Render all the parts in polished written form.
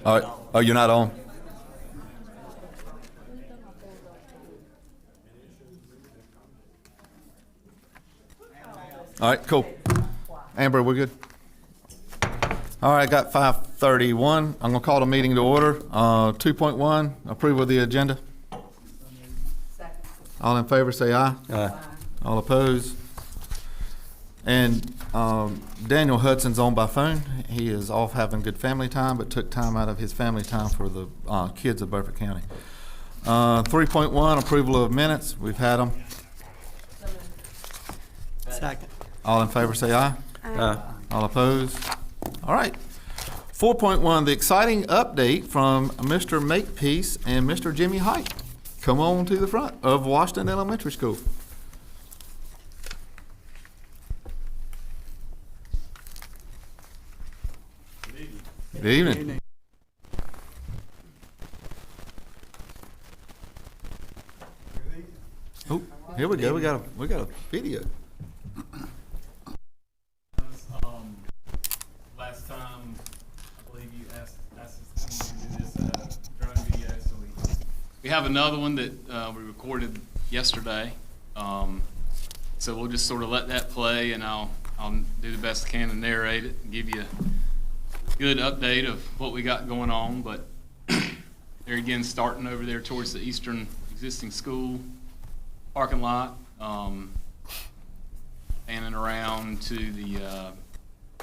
All right. Oh, you're not on? All right, cool. Amber, we're good? All right, got 5:31. I'm gonna call the meeting to order. 2.1, approval of the agenda. All in favor, say aye. Aye. All opposed? And Daniel Hudson's on by phone. He is off having good family time, but took time out of his family time for the kids of Beaufort County. 3.1, approval of minutes. We've had them. Second. All in favor, say aye. Aye. All opposed? All right. 4.1, the exciting update from Mr. Makepeace and Mr. Jimmy Height. Come on to the front of Washington Elementary School. Good evening. Oh, here we go. We got a video. Last time, I believe you asked us to do this drone video, so we have another one that we recorded yesterday. So we'll just sort of let that play, and I'll do the best I can to narrate it and give you a good update of what we got going on. But there again, starting over there towards the eastern existing school parking lot, panning around to the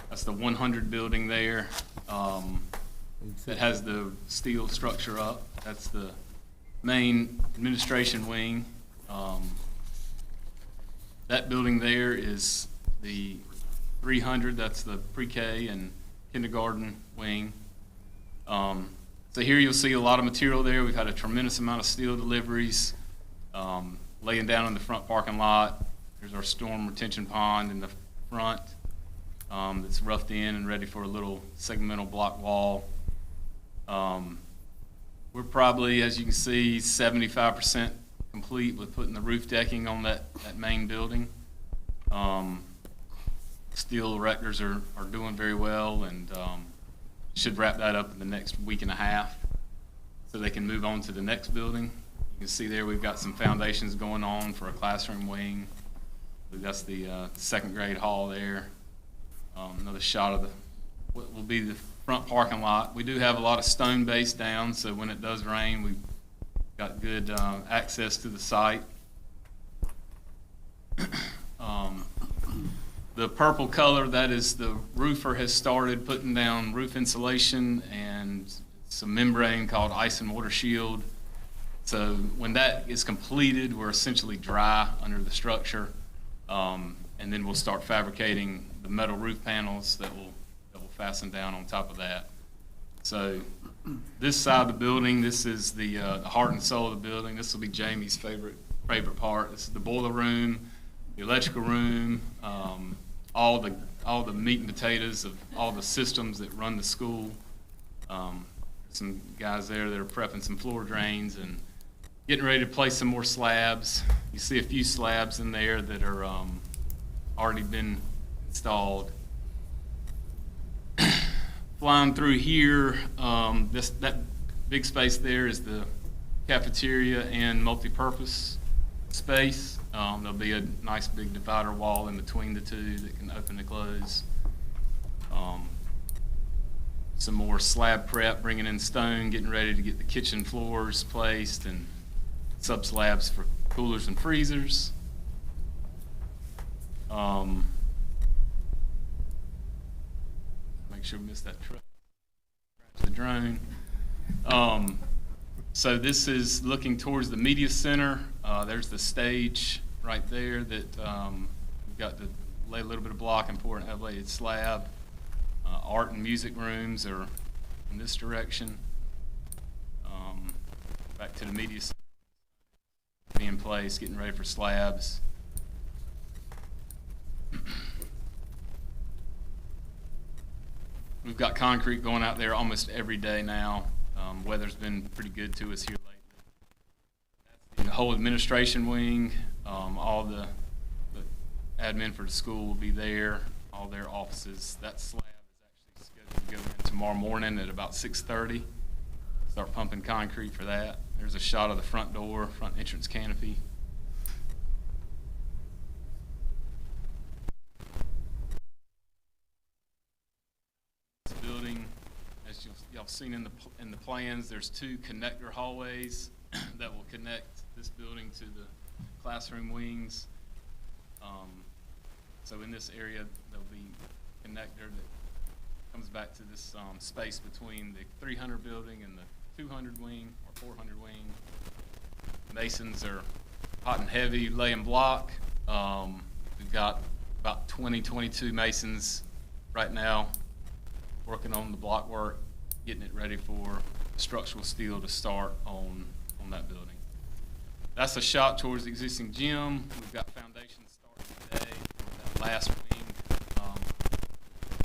that's the 100 building there that has the steel structure up. That's the main administration wing. That building there is the 300, that's the pre-K and kindergarten wing. So here you'll see a lot of material there. We've had a tremendous amount of steel deliveries laying down in the front parking lot. There's our storm retention pond in the front that's roughed in and ready for a little segmental block wall. We're probably, as you can see, 75% complete with putting the roof decking on that main building. Steel erectors are doing very well, and should wrap that up in the next week and a half so they can move on to the next building. You can see there we've got some foundations going on for a classroom wing. That's the second grade hall there. Another shot of what will be the front parking lot. We do have a lot of stone base down, so when it does rain, we've got good access to the site. The purple color, that is the roofer has started putting down roof insulation and some membrane called ice and water shield. So when that is completed, we're essentially dry under the structure, and then we'll start fabricating the metal roof panels that will fasten down on top of that. So this side of the building, this is the heart and soul of the building. This will be Jamie's favorite part. This is the boiler room, the electrical room, all the meat and potatoes of all the systems that run the school. Some guys there that are prepping some floor drains and getting ready to place some more slabs. You see a few slabs in there that are already been installed. Flying through here, that big space there is the cafeteria and multi-purpose space. There'll be a nice big divider wall in between the two that can open and close. Some more slab prep, bringing in stone, getting ready to get the kitchen floors placed, and sub-slabs for coolers and freezers. Make sure we miss that truck. The drone. So this is looking towards the media center. There's the stage right there that we've got to lay a little bit of block and pour an elevated slab. Art and music rooms are in this direction. Back to the media center. Be in place, getting ready for slabs. We've got concrete going out there almost every day now. Weather's been pretty good to us here lately. That's the whole administration wing. All the admin for the school will be there, all their offices. That slab is actually scheduled to go in tomorrow morning at about 6:30. Start pumping concrete for that. There's a shot of the front door, front entrance canopy. This building, as y'all seen in the plans, there's 2 connector hallways that will connect this building to the classroom wings. So in this area, there'll be a connector that comes back to this space between the 300 building and the 200 wing or 400 wing. Masons are hot and heavy laying block. We've got about 22 masons right now working on the block work, getting it ready for structural steel to start on that building. That's a shot towards the existing gym. We've got foundations starting today for that last wing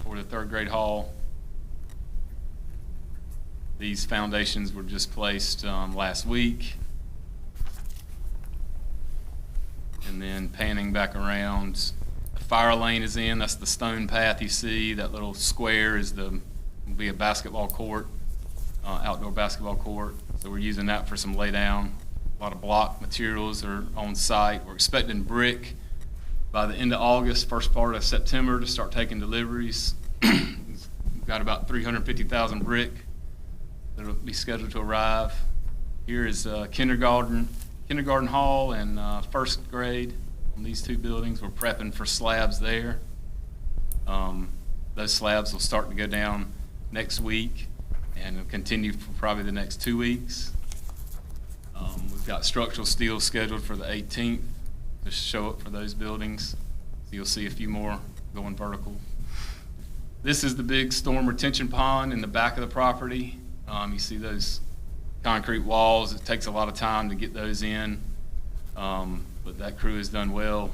for the 3rd grade hall. These foundations were just placed last week. And then panning back around, the fire lane is in. That's the stone path you see. That little square will be a basketball court, outdoor basketball court. So we're using that for some lay down. A lot of block materials are on site. We're expecting brick by the end of August, first part of September to start taking deliveries. We've got about 350,000 brick that'll be scheduled to arrive. Here is kindergarten hall and 1st grade on these 2 buildings. We're prepping for slabs there. Those slabs will start to go down next week and will continue for probably the next 2 weeks. We've got structural steel scheduled for the 18th to show up for those buildings. So you'll see a few more going vertical. This is the big storm retention pond in the back of the property. You see those concrete walls. It takes a lot of time to get those in, but that crew has done well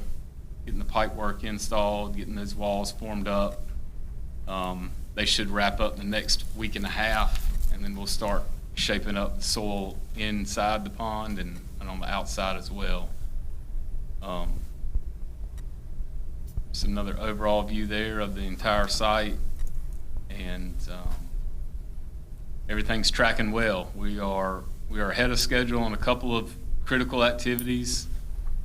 getting the pipe work installed, getting those walls formed up. They should wrap up the next week and a half, and then we'll start shaping up the soil inside the pond and on the outside as well. Just another overall view there of the entire site, and everything's tracking well. We are ahead of schedule on a couple of critical activities.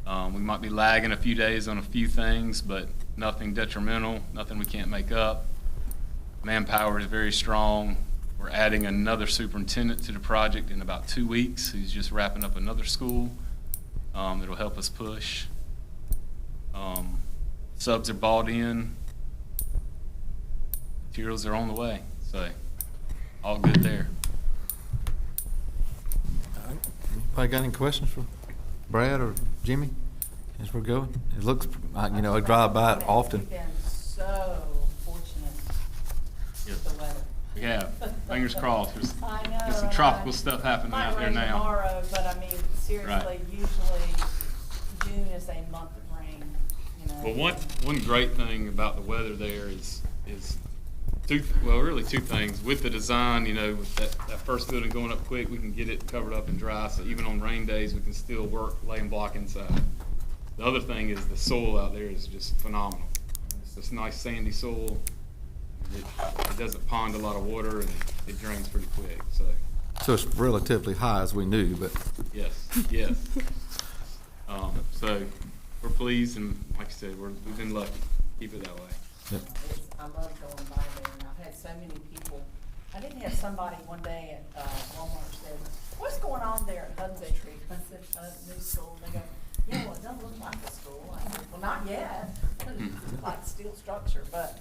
We might be lagging a few days on a few things, but nothing detrimental, nothing we can't make up. Manpower is very strong. We're adding another superintendent to the project in about 2 weeks, who's just wrapping up another school. That'll help us push. Subs are bought in. Materials are on the way, so all good there. Anybody got any questions for Brad or Jimmy as we're going? It looks, I drive by it often. We've been so fortunate with the weather. Yeah, fingers crossed. I know. There's some tropical stuff happening out there Might rain now. tomorrow, but I mean, seriously, Right. usually June is a month of rain, Well, one great thing about the weather there is really two things. With the design, with that first building going up quick, we can get it covered up and dry, so even on rain days, we can still work laying block inside. The other thing is the soil out there is just phenomenal. It's this nice sandy soil. It doesn't pond a lot of water, and it drains pretty quick, so. So it's relatively high, as we knew, but Yes. So we're pleased, and like I said, we've been lucky. Keep it that way. I love going by there, and I've had so many people. I did have somebody one day at Walmart said, "What's going on there at Hudson Tree?" I said, "New school." And they go, "Yeah, well, it doesn't look like a school." I said, "Well, not yet." It's like steel structure, but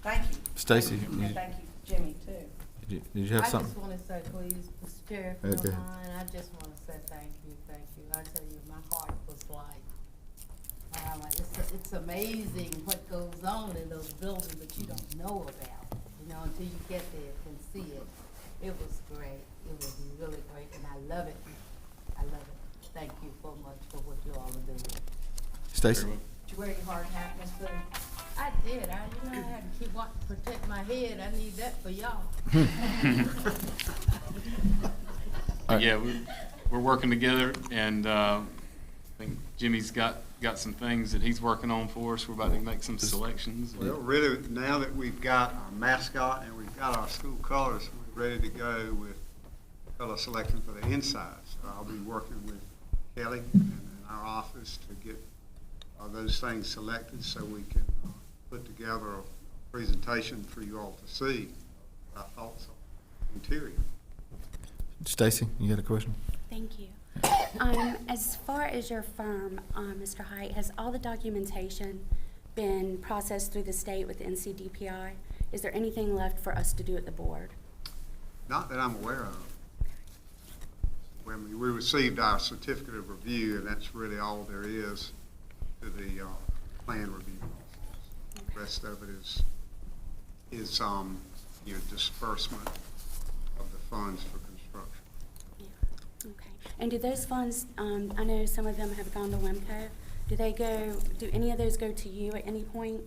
thank you. Stacy, And thank you, Jimmy, too. did you have I something? just want to say, please, Mr. Chair, if you Okay. don't mind, I just want to say thank you. I tell you, my heart was like, it's amazing what goes on in those buildings that you don't know about, until you get there and see it. It was great. It was really great, and I love it. Thank you so much for what you all are doing. Stacy? Did you wear your hard hat, Miss Boone? I did. I had to keep wanting to protect my head. I need that for y'all. Yeah, we're working together, and I think Jimmy's got some things that he's working on for us. We're about to make some selections. Well, really, now that we've got our mascot and we've got our school colors ready to go with color selection for the inside. So I'll be working with Kelly and our office to get those things selected so we can put together a presentation for you all to see our thoughts on the interior. Stacy, you got a question? Thank you. As far as your firm, Mr. Height, has all the documentation been processed through the state with the NCDPI? Is there anything left for us to do at the board? Not that I'm aware of. When we received our certificate of review, and that's really all there is to the plan review. The rest of it is disbursement of the funds for construction. Yeah. Okay. And do those funds, I know some of them have gone to WIMCO. Do any of those go to you at any point?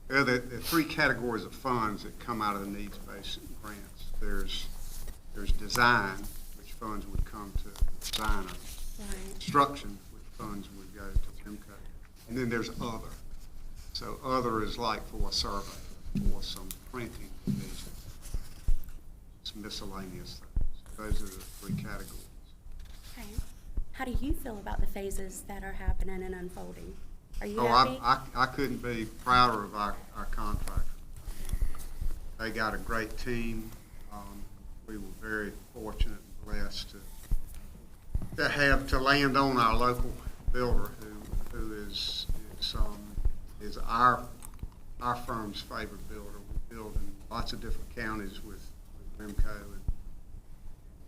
There are the three categories of funds that come out of the needs-based grants. There's design, which funds would come to the designer. Right. Construction, which funds would go to WIMCO. And then there's other. So other is like for a survey, for some printing needs. It's miscellaneous things. Those are the three categories. Okay. How do you feel about the phases that are happening and unfolding? Are you happy? I couldn't be prouder of our contractor. They got a great team. We were very fortunate and blessed to land on our local builder who is our firm's favorite builder. We build in lots of different counties with WIMCO, and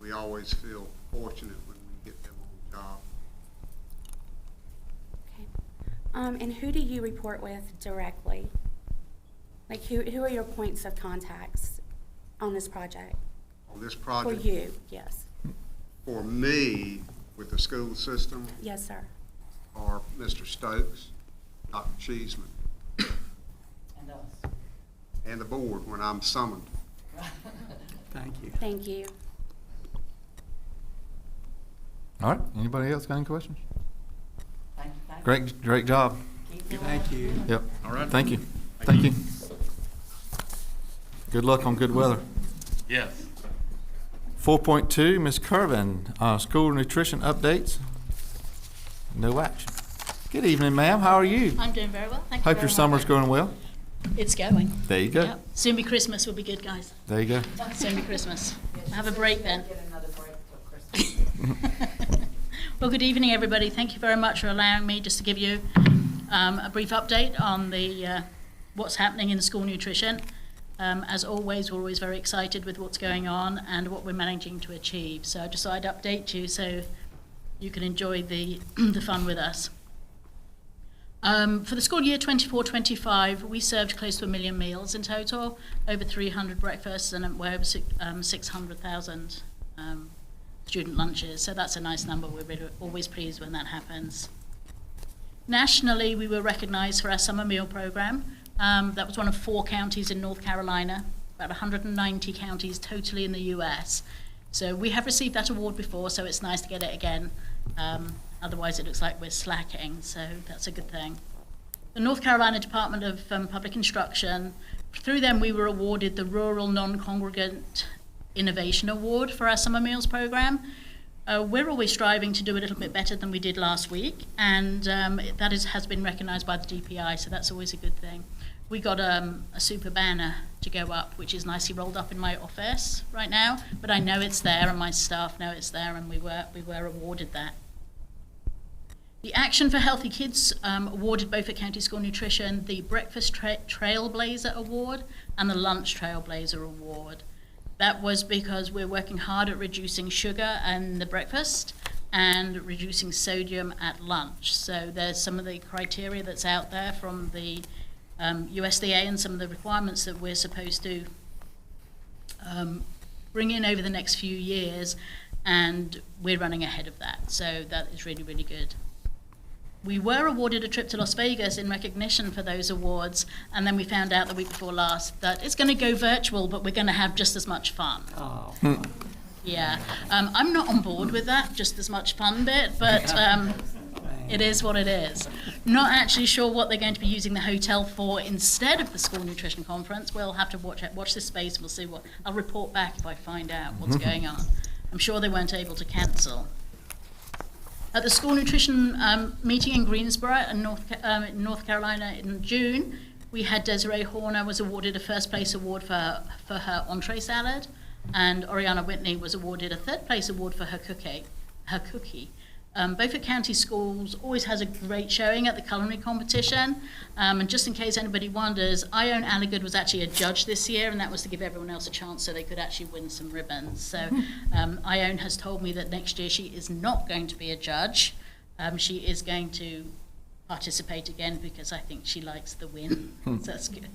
we always feel fortunate when we get them on the job. Okay. And who do you report with directly? Like, who are your points of contacts on this project? On this For project, you, yes. for me, with the school system, Yes, sir. are Mr. Stokes, Dr. Cheeseman, And us. and the board when I'm summoned. Thank you. Thank you. All right, anybody else got any questions? Thank you. Great job. Keep doing Thank what you. you're doing. Yep. All right. Thank you. Thank you. Good luck on good weather. Yes. 4.2, Ms. Kervin, school nutrition updates. No action. Good evening, ma'am. How are you? I'm doing very well, thank you Hope very your much. summer's going well. It's going. There you go. Yep. Soon be Christmas, will be good, guys. There you go. Soon be Christmas. Yeah, she Have a said break she then. won't get another break till Christmas. Well, good evening, everybody. Thank you very much for allowing me just to give you a brief update on the what's happening in school nutrition. As always, we're always very excited with what's going on and what we're managing to achieve. So I just thought I'd update you so you can enjoy the the fun with us. For the school year 24-25, we served close to 1 million meals in total, over 300 breakfasts, and we're over 600,000 student lunches. So that's a nice number. We're really always pleased when that happens. Nationally, we were recognised for our summer meal program. That was one of 4 counties in North Carolina, about 190 counties totally in the US. So we have received that award before, so it's nice to get it again. Otherwise, it looks like we're slacking, so that's a good thing. The North Carolina Department of Public Instruction, through them we were awarded the Rural Non-Congregant Innovation Award for our summer meals program. We're always striving to do a little bit better than we did last week, and that has been recognised by the DPI, so that's always a good thing. We got a super banner to go up, which is nicely rolled up in my office right now, but I know it's there and my staff know it's there, and we were awarded that. The Action for Healthy Kids awarded both at County School Nutrition the Breakfast Trailblazer Award and the Lunch Trailblazer Award. That was because we're working hard at reducing sugar in the breakfast and reducing sodium at lunch. So there's some of the criteria that's out there from the USDA and some of the requirements that we're supposed to bring in over the next few years, and we're running ahead of that. So that is really, really good. We were awarded a trip to Las Vegas in recognition for those awards, and then we found out the week before last that it's going to go virtual, but we're going to have just as much fun. Oh, Yeah, I'm not on board with that just as much fun bit, but It is what it is. Not actually sure what they're going to be using the hotel for instead of the school nutrition conference. We'll have to watch this space and we'll see what, I'll report back if I find out what's going on. I'm sure they weren't able to cancel. At the school nutrition meeting in Greensboro in North Carolina in June, we had Desiree Horner was awarded a first place award for her entree salad, and Oriana Whitney was awarded a third place award for her cookie. Beaufort County Schools always has a great showing at the culinary competition. And just in case anybody wonders, Ione Alligood was actually a judge this year, and that was to give everyone else a chance so they could actually win some ribbons. So Ione has told me that next year she is not going to be a judge. She is going to participate again because I think she likes the win. So that's good.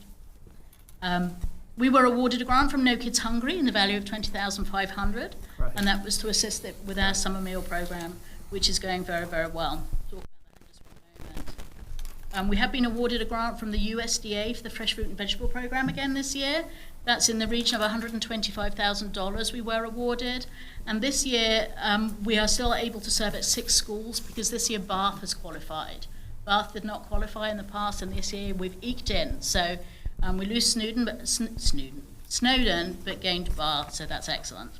We were awarded a grant from No Kids Hungry in the value of $20,500, Right. and that was to assist it with our summer meal program, which is going very, very well. Talk about that in just one moment. We have been awarded a grant from the USDA for the Fresh Fruit and Vegetable Program again this year. That's in the region of $125,000 we were awarded. And this year, we are still able to serve at 6 schools because this year Bath has qualified. Bath did not qualify in the past, and this year we've eked in. So we lose Snowdon, but gained Bath, so that's excellent.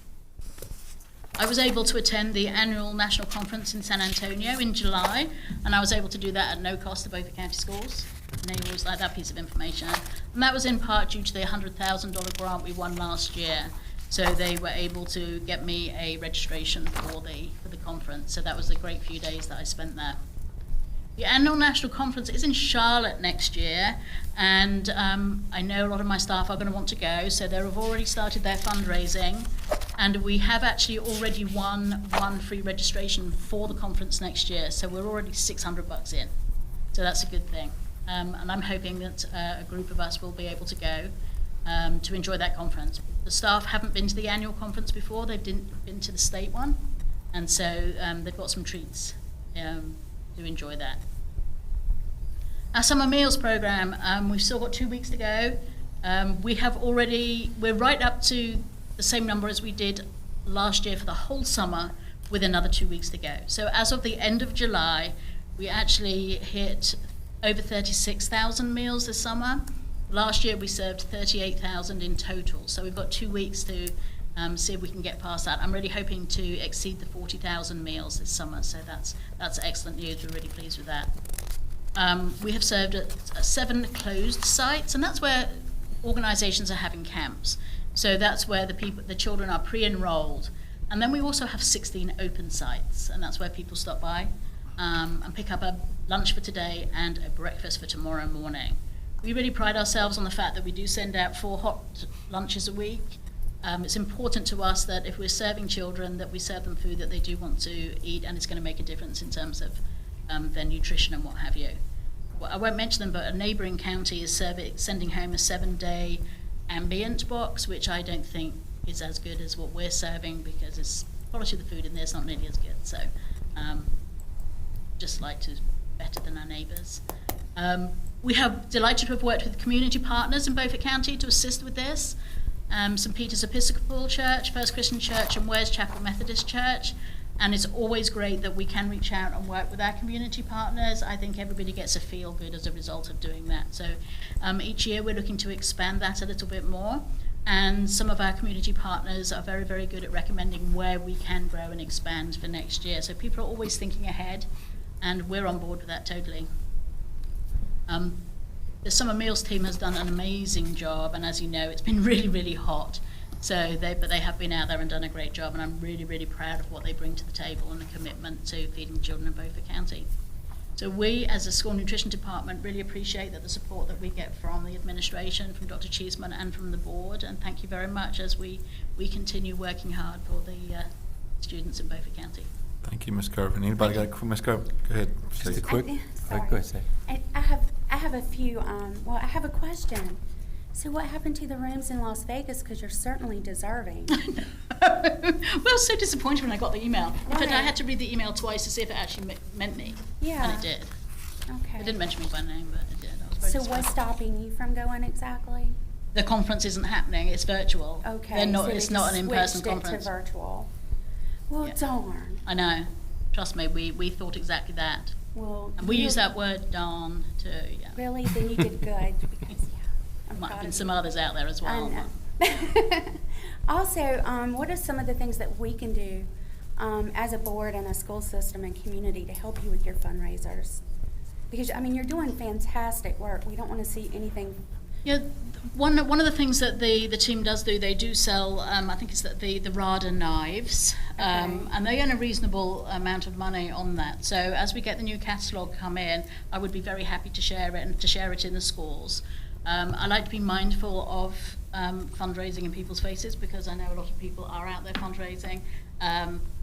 I was able to attend the annual national conference in San Antonio in July, and I was able to do that at no cost to Beaufort County Schools. And they always like that piece of information. And that was in part due to the $100,000 grant we won last year. So they were able to get me a registration for the conference. So that was a great few days that I spent there. The annual national conference is in Charlotte next year, and I know a lot of my staff are going to want to go, so they have already started their fundraising, and we have actually already won one free registration for the conference next year, so we're already $600 in, so that's a good thing. And I'm hoping that a group of us will be able to go to enjoy that conference. The staff haven't been to the annual conference before, they've been to the state one, and so they've got some treats to enjoy that. Our summer meals program, we've still got 2 weeks to go. We're right up to the same number as we did last year for the whole summer with another 2 weeks to go. So as of the end of July, we actually hit over 36,000 meals this summer. Last year we served 38,000 in total. So we've got 2 weeks to see if we can get past that. I'm really hoping to exceed the 40,000 meals this summer, so that's excellent news. We're really pleased with that. We have served at 7 closed sites, and that's where organizations are having camps. So that's where the children are pre-enrolled. And then we also have 16 open sites, and that's where people stop by and pick up a lunch for today and a breakfast for tomorrow morning. We really pride ourselves on the fact that we do send out 4 hot lunches a week. It's important to us that if we're serving children, that we serve them food that they do want to eat, and it's going to make a difference in terms of their nutrition and what have you. Well, I won't mention them, but a neighbouring county is sending home a 7-day ambient box, which I don't think is as good as what we're serving because the quality of the food in there is not nearly as good. So just like to better than our neighbours. We have delighted to have worked with community partners in Beaufort County to assist with this. St. Peter's Episcopal Church, First Christian Church, and Wares Chapel Methodist Church. And it's always great that we can reach out and work with our community partners. I think everybody gets a feel good as a result of doing that. So each year we're looking to expand that a little bit more. And some of our community partners are very, very good at recommending where we can grow and expand for next year. So people are always thinking ahead, and we're on board with that totally. The summer meals team has done an amazing job, and as you know, it's been really, really hot. But they have been out there and done a great job, and I'm really, really proud of what they bring to the table and the commitment to feeding children in Beaufort County. So we, as a school nutrition department, really appreciate the support that we get from the administration, from Dr. Cheeseman, and from the board, and thank you very much as we continue working hard for the students in Beaufort County. Thank you, Ms. Kirby. Anybody got, Ms. Kirby, go ahead. Just a quick, Sorry. go ahead, say. I have a few, I have a question. So what happened to the rooms in Las Vegas? Because you're certainly deserving. Well, so disappointed when I got the email. But I Right. had to read the email twice to see if it actually meant me. Yeah. And it did. Okay. It didn't mention me by name, but it did. I was very So disappointed. what's stopping you from going exactly? The conference isn't happening, it's virtual. Okay. They're not, so they it's not just an in-person switched it conference. to virtual. Well, Yeah. darn. I know. Trust me, we thought exactly that. Well, And we you- use that word darn too, yeah. Really? Then you did good because, yeah. I'm Might proud have been of some you. others out there as well. I know. Also, what are some of the things that we can do as a board and a school system and community to help you with your fundraisers? Because, I mean, you're doing fantastic work. We don't want to see anything. Yeah, one of the things that the team does do, they do sell, I think it's the RADA knives, and they earn a reasonable amount of money on that. So as we get the new catalogue come in, I would be very happy to share it and to share it in the schools. I like to be mindful of fundraising in people's faces because I know a lot of people are out there fundraising.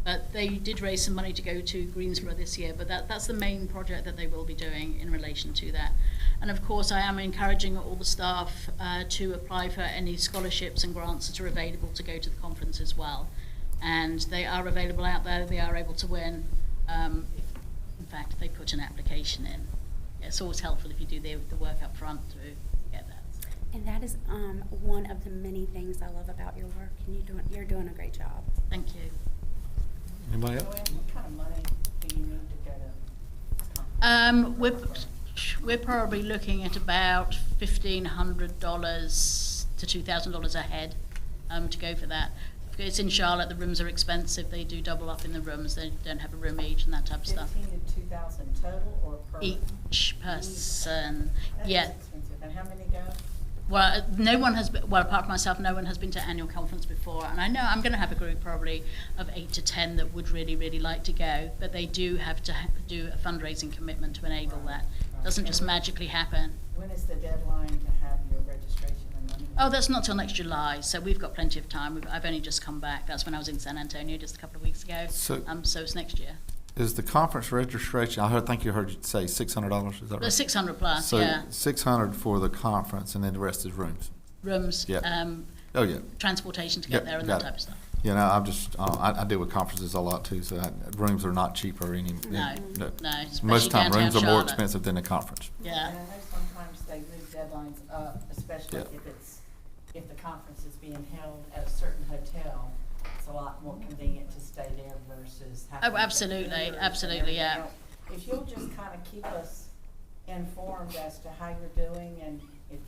But they did raise some money to go to Greensboro this year, but that's the main project that they will be doing in relation to that. And of course, I am encouraging all the staff to apply for any scholarships and grants that are available to go to the conference as well. And they are available out there, they are able to win. If, in fact, they put an application in. Yeah, it's always helpful if you do the work up front to get that. And that is one of the many things I love about your work. And you're doing a great job. Thank you. Anybody else? Joanne, what kind of money do you need to go to? We're probably looking at about $1,500 to $2,000 a head to go for that. It's in Charlotte. The rooms are expensive. They do double up in the rooms. They don't have a room each and that type of stuff. 15 to 2,000 total or per? Each person. That is Yeah. expensive. And how many go? Well, no one has been, well, apart from myself, no one has been to annual conference before. And I know I'm going to have a group probably of 8 to 10 that would really, really like to go. But they do have to do a fundraising commitment to enable that. It doesn't just magically happen. When is the deadline to have your registration and money? Oh, that's not till next July, so we've got plenty of time. I've only just come back. That's when I was in San Antonio just a couple of weeks ago. So- So it's next year. Is the conference registration, I think you heard you say $600, is that The right? 600 plus, So yeah. 600 for the conference and then the rest is rooms? Rooms, Yeah. Oh, yeah. transportation to Yep, get there and got that it. type of stuff. You know, I'm just, I deal with conferences a lot too, so rooms are not cheaper any. No, especially Most of the time, downtown rooms are more Charlotte. expensive than the conference. Yeah. And I know sometimes they move deadlines up, especially Yeah. if the conference is being held at a certain hotel. It's a lot more convenient to stay there versus having. Oh, absolutely, to Ubers absolutely, and yeah. everything else. If you'll just kind of keep us informed as to how you're doing and if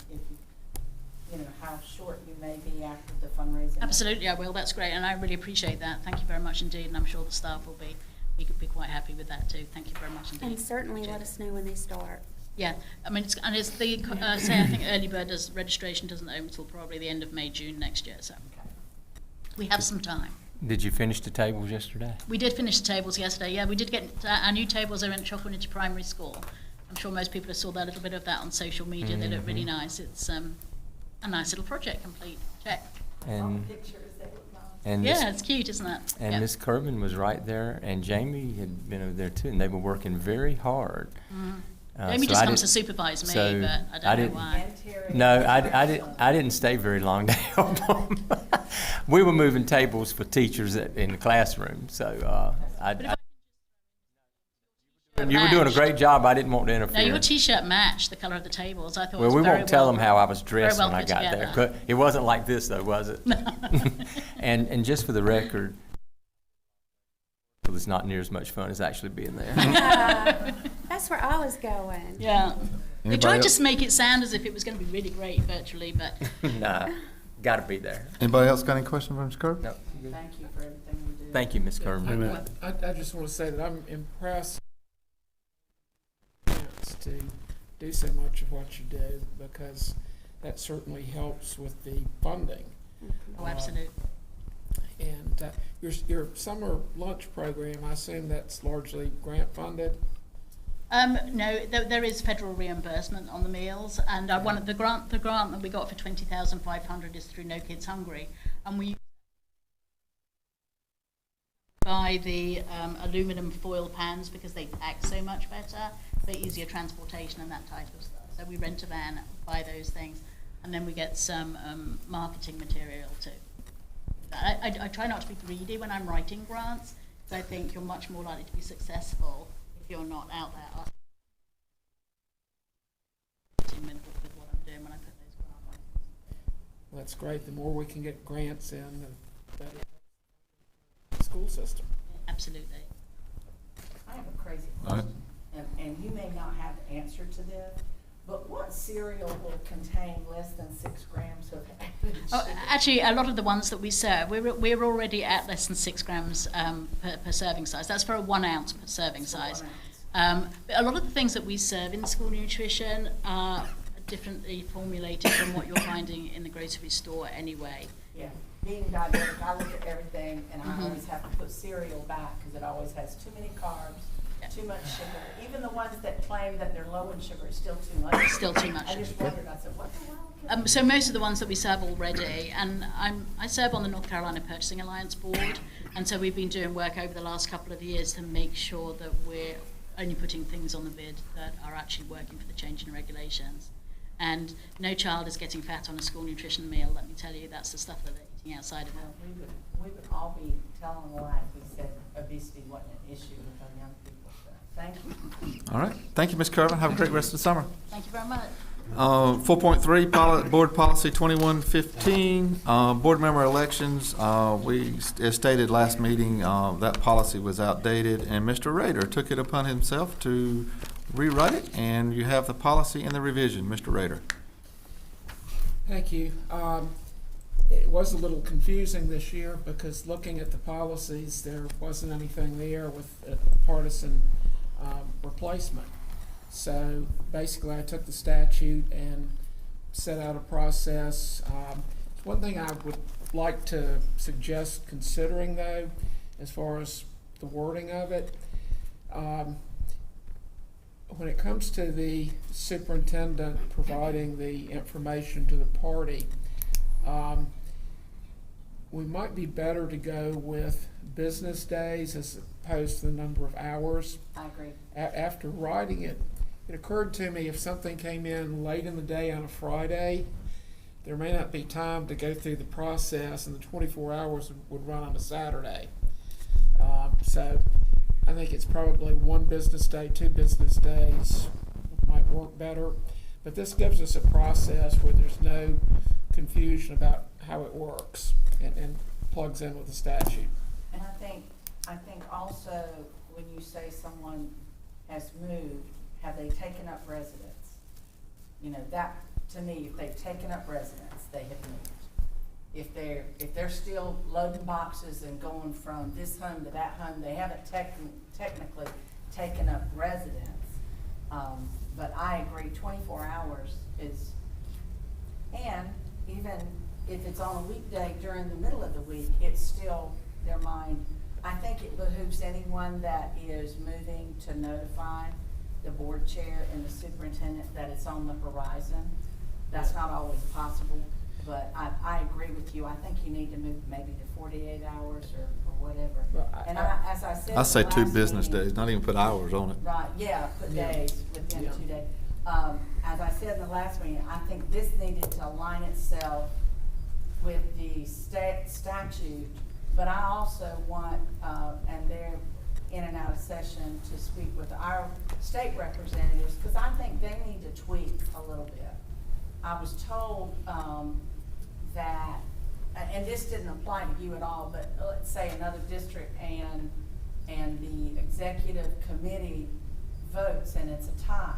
you know, how short you may be after the fundraising. Absolutely, I will. That's great, and I really appreciate that. Thank you very much indeed, and I'm sure the staff will be quite happy with that too. Thank you very much indeed. And certainly let us know when they start. Yeah, I mean, it's the say I think early bird registration doesn't open until probably the end of May, June next year, so Okay. we have some time. Did you finish the tables yesterday? We did finish the tables yesterday. Yeah, we did get our new tables are in Chalkwood Primary School. I'm sure most people have saw that little bit of that on social media. They look really nice. It's a nice little project complete. Check. And Pictures, they look nice. and Yeah, Miss, it's cute, isn't it? and Yeah. Miss Kerman was right there, and Jamie had been over there too, and they were working very hard. Jamie so just I comes to didn't- supervise me, so but I I don't know didn't- why. And Terry. No, I didn't stay very long to help them. We were moving tables for teachers in the classroom, so you were doing a great job. I didn't want to interfere. Now your T-shirt matched the colour of the tables. I thought. it Well, was we very won't tell well- them how I was dressed well when I put got together. there. It wasn't like this, though, was it? And just for the record, it's not near as much fun as actually being there. That's where I was going. Yeah. They Anybody tried else? to make it sound as if it was going to be really great virtually, but Nah, got to be there. Anybody else got any questions for Mr. Kirk? No. Thank you for everything you do. Thank you, Ms. Kerman. I just want to say that I'm impressed to do so much of what you do, because that certainly helps with the funding. oh, absolutely. And your summer lunch program, I assume that's largely grant funded? No, there is federal reimbursement on the meals, and one of the grant that we got for $20,500 is through No Kids Hungry, and we buy the aluminum foil pans because they pack so much better, for easier transportation and that type of stuff. So we rent a van, buy those things, and then we get some marketing material too. I try not to be greedy when I'm writing grants, because I think you're much more likely to be successful if you're not out there asking with what I'm doing when I put those grant ones. Well, that's great. The more we can get grants in, the better the school system. Absolutely. I have a crazy All right. question. and you may not have the answer to this, but what cereal will contain less than 6 grams of added Oh, sugar? actually, a lot of the ones that we serve, we're already at less than 6 grams per serving size. That's for a 1 ounce per serving For size. 1 ounce. A lot of the things that we serve in school nutrition are differently formulated from what you're finding in the grocery store anyway. Yeah, being diabetic, I look at everything and I Mhm. always have to put cereal back because it always has too many carbs, Yeah. too much sugar. Even the ones that claim that they're low in sugar, it's still too much. Still too much I just sugar. wondered, I said, what the hell? So most of the ones that we serve already, and I serve on the North Carolina Purchasing Alliance board, and so we've been doing work over the last couple of years to make sure that we're only putting things on the bid that are actually working for the change in regulations. And no child is getting fat on a school nutrition meal, let me tell you, that's the stuff that they're eating outside of No, it. we would all be telling a lie if we said obesity wasn't an issue with our young people. So, thank you. All right. Thank you, Ms. Kerwin. Have a great rest of the summer. Thank you very much. 4.3, Board Policy 2115, Board Member Elections. As stated last meeting, that policy was outdated, and Mr. Rader took it upon himself to rewrite it, and you have the policy and the revision. Mr. Rader. Thank you. It was a little confusing this year because looking at the policies, there wasn't anything there with a partisan replacement. So basically, I took the statute and set out a process. One thing I would like to suggest considering, though, as far as the wording of it, when it comes to the superintendent providing the information to the party, we might be better to go with business days as opposed to the number of hours. I agree. After writing it, it occurred to me if something came in late in the day on a Friday, there may not be time to go through the process, and the 24 hours would run on a Saturday. So I think it's probably 1 business day, 2 business days might work better. But this gives us a process where there's no confusion about how it works and plugs in with the statute. And I think also when you say someone has moved, have they taken up residence? You know, that, to me, if they've taken up residence, they have moved. If they're still loading boxes and going from this home to that home, they haven't technically taken up residence. But I agree, 24 hours is, and even if it's on a weekday during the middle of the week, it's still their mind. I think it behooves anyone that is moving to notify the board chair and the superintendent that it's on the horizon. That's not always possible, but I agree with you. I think you need to move maybe to 48 hours or whatever. Well, And as I said. I say the 2 last business meeting- days, not even put hours on it. Right, yeah, put Yeah. days, within Yeah. 2 days. As I said in the last meeting, I think this needed to align itself with the statute, but I also want, and they're in and out of session, to speak with our state representatives, because I think they need to tweak a little bit. I was told, that, and this didn't apply to you at all, but let's say another district and the executive committee votes and it's a tie.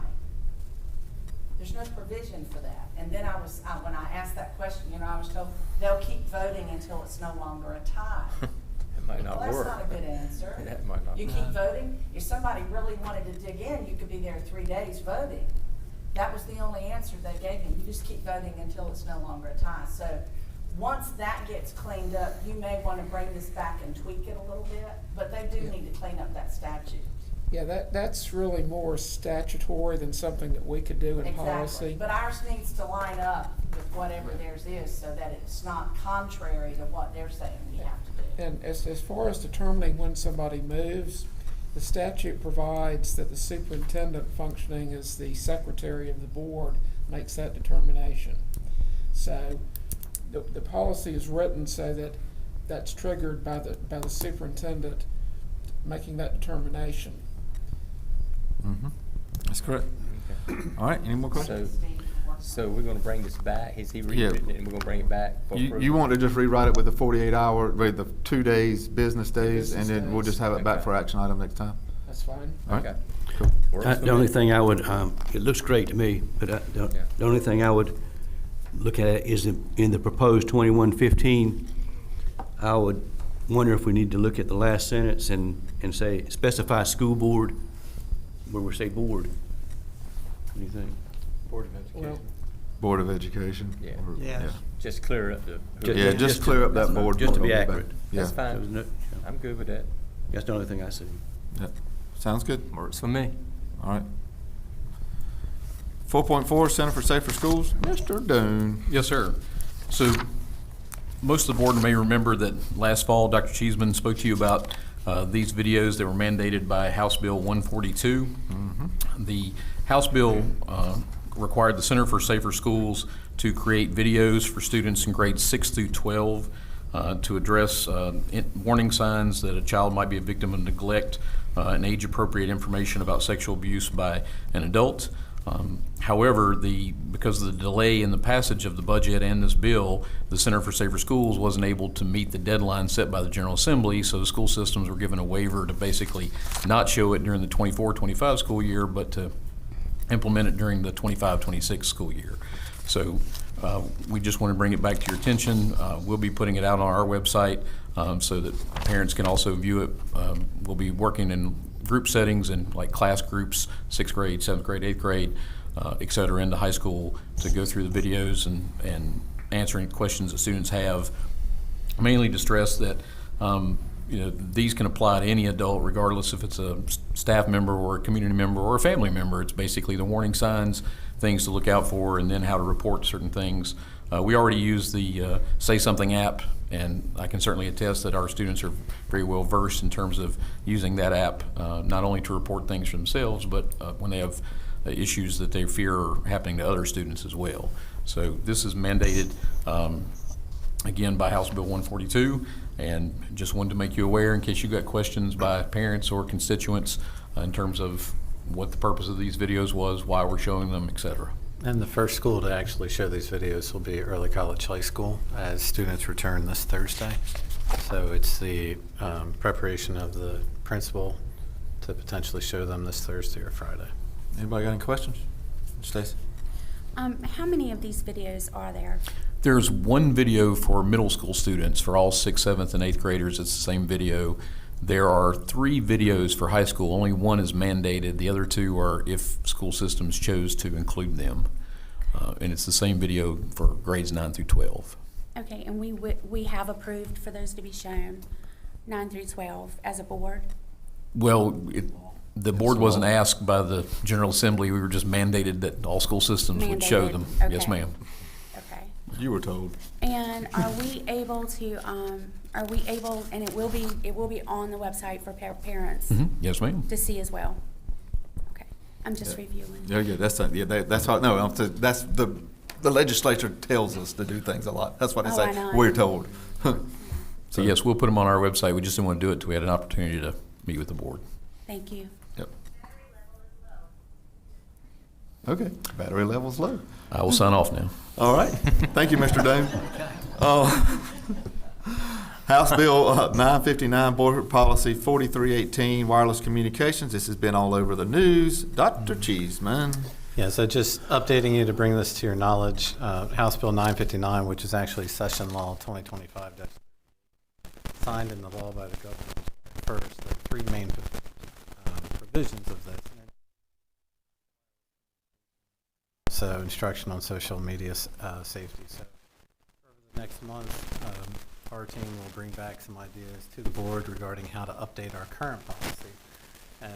There's no provision for that. And then when I asked that question, I was told they'll keep voting until it's no longer a tie. It might not Well, work. that's not a good answer. That might not You work. keep voting. If somebody really wanted to dig in, you could be there 3 days voting. That was the only answer they gave me. You just keep voting until it's no longer a tie. So once that gets cleaned up, you may want to bring this back and tweak it a little bit, but they do need to clean up that statute. Yeah, that's really more statutory than something that we could do in Exactly. policy. But ours needs to line up with whatever theirs is so that it's not contrary to what they're saying we have to do. And as far as determining when somebody moves, the statute provides that the superintendent functioning as the secretary of the board makes that determination. So the policy is written so that that's triggered by the superintendent making that determination. Mm-hmm. That's correct. Okay. All right, any more questions? So we're gonna bring this back, has he Yeah. rewritten it, and we're gonna bring it back for approval? You want to just rewrite it with the 48 hour, with the 2 days, business days, and Business then we'll days. just have it back Okay. for action item next time? That's fine. All right. Okay. The only thing I would, it looks great to me, but the only thing I would look at is in the proposed 2115, I would wonder if we need to look at the last sentence and say, specify school board, where we say board. What do you think? Board of Education. Well, Board of Education. Yeah. Or- Yeah. Just clear up the. Yeah, just clear up that board. Just to part be a little accurate. bit. That's Yeah, So there's fine. no- I'm good with that. That's the only thing I see. yeah. Sounds good. Works for me. All right. 4.4, Center for Safer Schools, Mr. Doon. Yes, sir. So most of the board may remember that last fall, Dr. Cheeseman spoke to you about these videos that were mandated by House Bill 142. The House bill required the Center for Safer Schools to create videos for students in grades 6 through 12 to address warning signs that a child might be a victim of neglect and age-appropriate information about sexual abuse by an adult. However, because of the delay in the passage of the budget and this bill, the Center for Safer Schools wasn't able to meet the deadline set by the General Assembly, so the school systems were given a waiver to basically not show it during the 24-25 school year, but to implement it during the 25-26 school year. So we just want to bring it back to your attention. We'll be putting it out on our website so that parents can also view it. We'll be working in group settings and like class groups, 6th grade, 7th grade, 8th grade, et cetera, into high school to go through the videos and answering questions that students have. Mainly to stress that these can apply to any adult, regardless if it's a staff member or a community member or a family member. It's basically the warning signs, things to look out for, and then how to report certain things. We already use the Say Something app, and I can certainly attest that our students are very well versed in terms of using that app, not only to report things for themselves, but when they have issues that they fear are happening to other students as well. So this is mandated, again, by House Bill 142, and just wanted to make you aware in case you got questions by parents or constituents in terms of what the purpose of these videos was, why we're showing them, et cetera. And the first school to actually show these videos will be Early College High School as students return this Thursday. So it's the preparation of the principal to potentially show them this Thursday or Friday. Anybody got any questions? Stacy? How many of these videos are there? There's one video for middle school students. For all 6th, 7th, and 8th graders, it's the same video. There are 3 videos for high school. Only one is mandated. The other 2 are if school systems chose to include them. And it's the same video for grades 9 through 12. Okay, and we have approved for those to be shown, 9 through 12, as a board? Well, the board wasn't asked by the General Assembly. We were just mandated that all school systems would show Mandated, them. Yes, okay. ma'am. Okay. You were told. And are we able to, and it will be on the website for parents Yes, ma'am. to see as well? Okay, I'm just reviewing. Yeah, that's how, no, that's the legislature tells us to do things a lot. That's what they Oh, say. I know. We're told. So yes, we'll put them on our website. We just didn't want to do it until we had an opportunity to meet with the board. Thank you. Yep. Okay, battery level's low. I will sign off now. All right, thank you, Mr. Doan. House Bill 959, Board Policy 4318, Wireless Communications. This has been all over the news. Dr. Cheeseman. Yeah, so just updating you to bring this to your knowledge, House Bill 959, which is actually Session Law 2025, signed into law by the governor first. There are 3 main provisions of this. So instruction on social media safety. So over the next month, our team will bring back some ideas to the board regarding how to update our current policy. As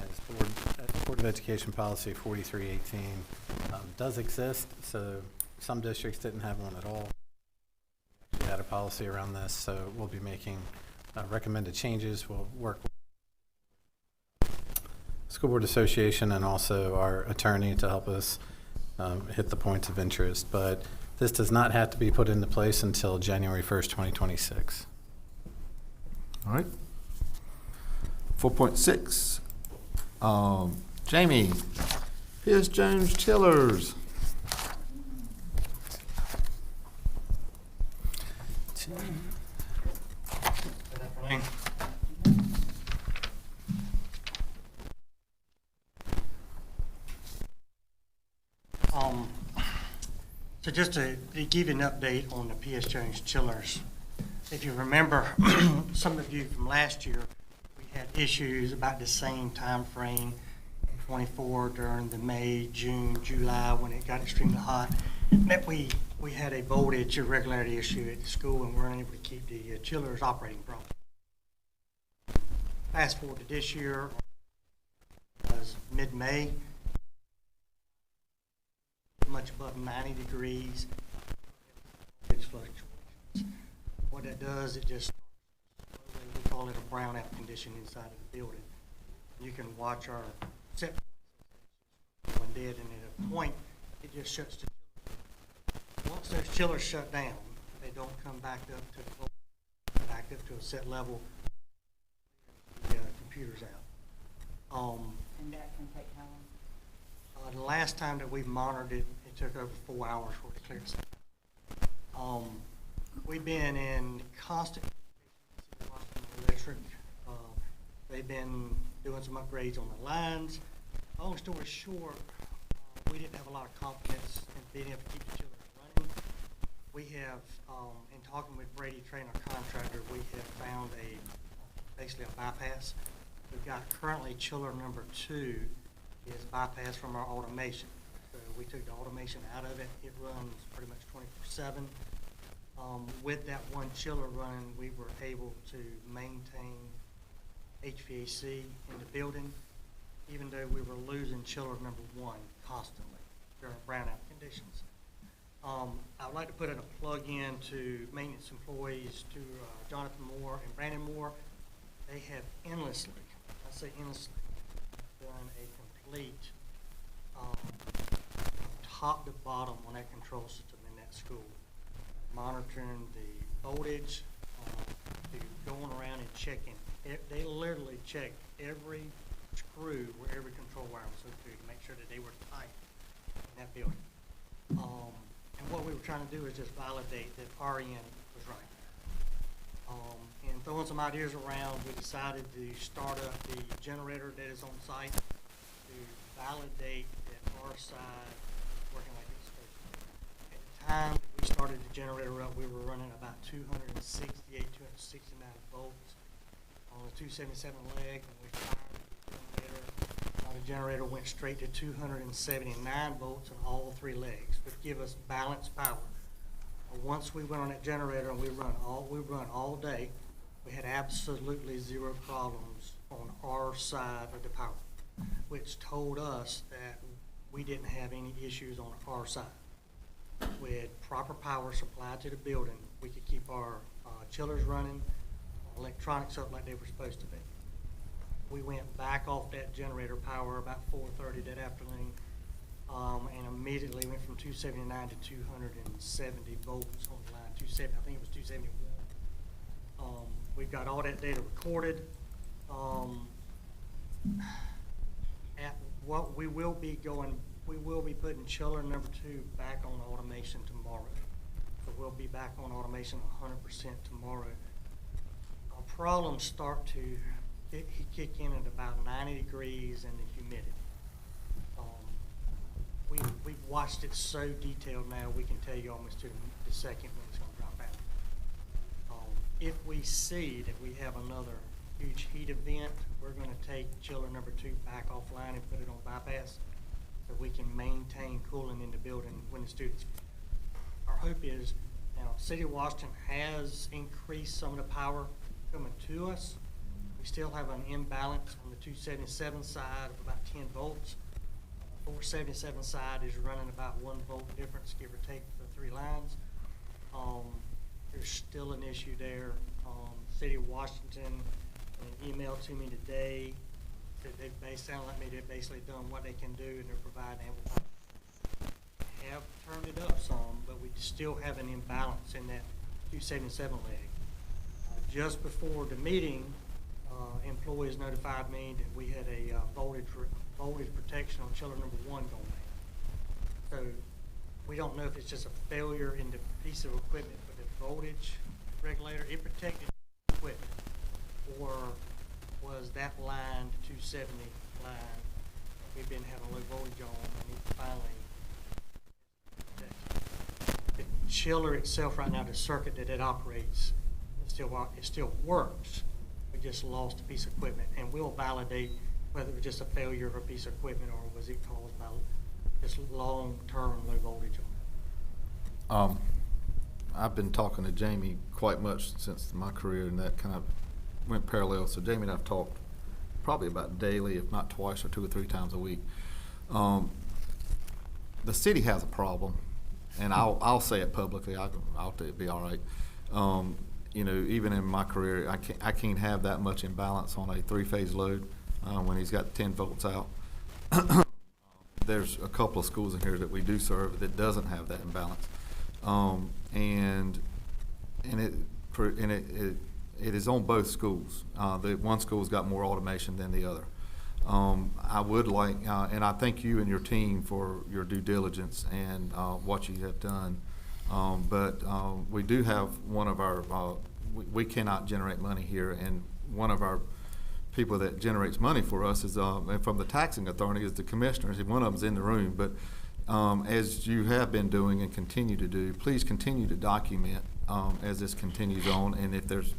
Board of Education Policy 4318 does exist, so some districts didn't have one at all. We had a policy around this, so we'll be making recommended changes. We'll work with School Board Association and also our attorney to help us hit the points of interest. But this does not have to be put into place until January 1st, 2026. All right. 4.6. Jamie, here's Jones Chillers. So just to give you an update on the P.S. Jones chillers, if you remember, some of you from last year, we had issues about the same time frame, 24 during the May, June, July, when it got extremely hot. That we had a voltage irregularity issue at the school and weren't able to keep the chillers operating properly. Fast forward to this year, was mid-May, much above 90 degrees, voltage fluctuations. What that does, it just, we call it a brownout condition inside of the building. You can watch our set going dead, and at a point, it just shuts the chiller. Once those chillers shut down, they don't come back up to the voltage, back up to a set level. The computer's out. And that can take how long? The last time that we monitored it, it took over 4 hours for it to clear itself. We've been in constant communication with Electric. They've been doing some upgrades on the lines. Long story short, we didn't have a lot of confidence in being able to keep the chillers running. We have, in talking with Brady Train, our contractor, we have found basically a bypass. We've got currently chiller number 2 is bypassed from our automation. So we took the automation out of it. It runs pretty much 24/7. With that one chiller running, we were able to maintain HVAC in the building, even though we were losing chiller number 1 constantly during brownout conditions. I would like to put in a plug in to maintenance employees, to Jonathan Moore and Brandon Moore. They have endlessly, I say endlessly, done a complete top to bottom on that control system in that school, monitoring the voltage, going around and checking. They literally checked every screw where every control wire was hooked to make sure that they were tight in that building. And what we were trying to do is just validate that our end was right. And throwing some ideas around, we decided to start up the generator that is on site to validate that our side is working like it's supposed to. At the time that we started the generator up, we were running about 269 volts on the 277 leg. When we fired the generator went straight to 279 volts on all 3 legs, which give us balanced power. Once we went on that generator and we run all day, we had absolutely 0 problems on our side of the power, which told us that we didn't have any issues on our side. With proper power supplied to the building, we could keep our chillers running, electronics up like they were supposed to be. We went back off that generator power about 4:30 that afternoon, and immediately went from 279 to 270 volts on the line. 270, I think it was 271. We've got all that data recorded. We will be putting chiller number 2 back on automation tomorrow. So we'll be back on automation 100% tomorrow. Our problems start to kick in at about 90 degrees and the humidity. We've watched it so detailed now, we can tell you almost to the second when it's going to drop out. If we see that we have another huge heat event, we're going to take chiller number 2 back offline and put it on bypass so we can maintain cooling in the building when the students. Our hope is, now, City of Washington has increased some of the power coming to us. We still have an imbalance on the 277 side of about 10 volts. 477 side is running about 1 volt difference, give or take, for 3 lines. There's still an issue there. City of Washington, an email to me today, that they sound like me, they've basically done what they can do and they're providing ample power. Have turned it up some, but we still have an imbalance in that 277 leg. Just before the meeting, employees notified me that we had a voltage protection on chiller number 1 going down. So we don't know if it's just a failure in the piece of equipment, but the voltage regulator, it protected the equipment, or was that line, the 270 line, we've been having low voltage on, and it finally protected. chiller itself right now, the circuit that it operates, it still works. We just lost a piece of equipment, and we'll validate whether it was just a failure of a piece of equipment or was it caused by just long-term low voltage on it. I've been talking to Jamie quite much since my career, and that kind of went parallel. So Jamie and I've talked probably about daily, if not twice or 2 or 3 times a week. The city has a problem, and I'll say it publicly. I'll be all right. You know, even in my career, I can't have that much imbalance on a 3-phase load when he's got 10 volts out. There's a couple of schools in here that we do serve that doesn't have that imbalance, and it is on both schools. The one school's got more automation than the other. I would like, and I thank you and your team for your due diligence and what you have done. But we do have one of our, we cannot generate money here, and one of our people that generates money for us is, and from the taxing authority, is the commissioners, and one of them's in the room. But as you have been doing and continue to do, please continue to document as this continues on, and if there's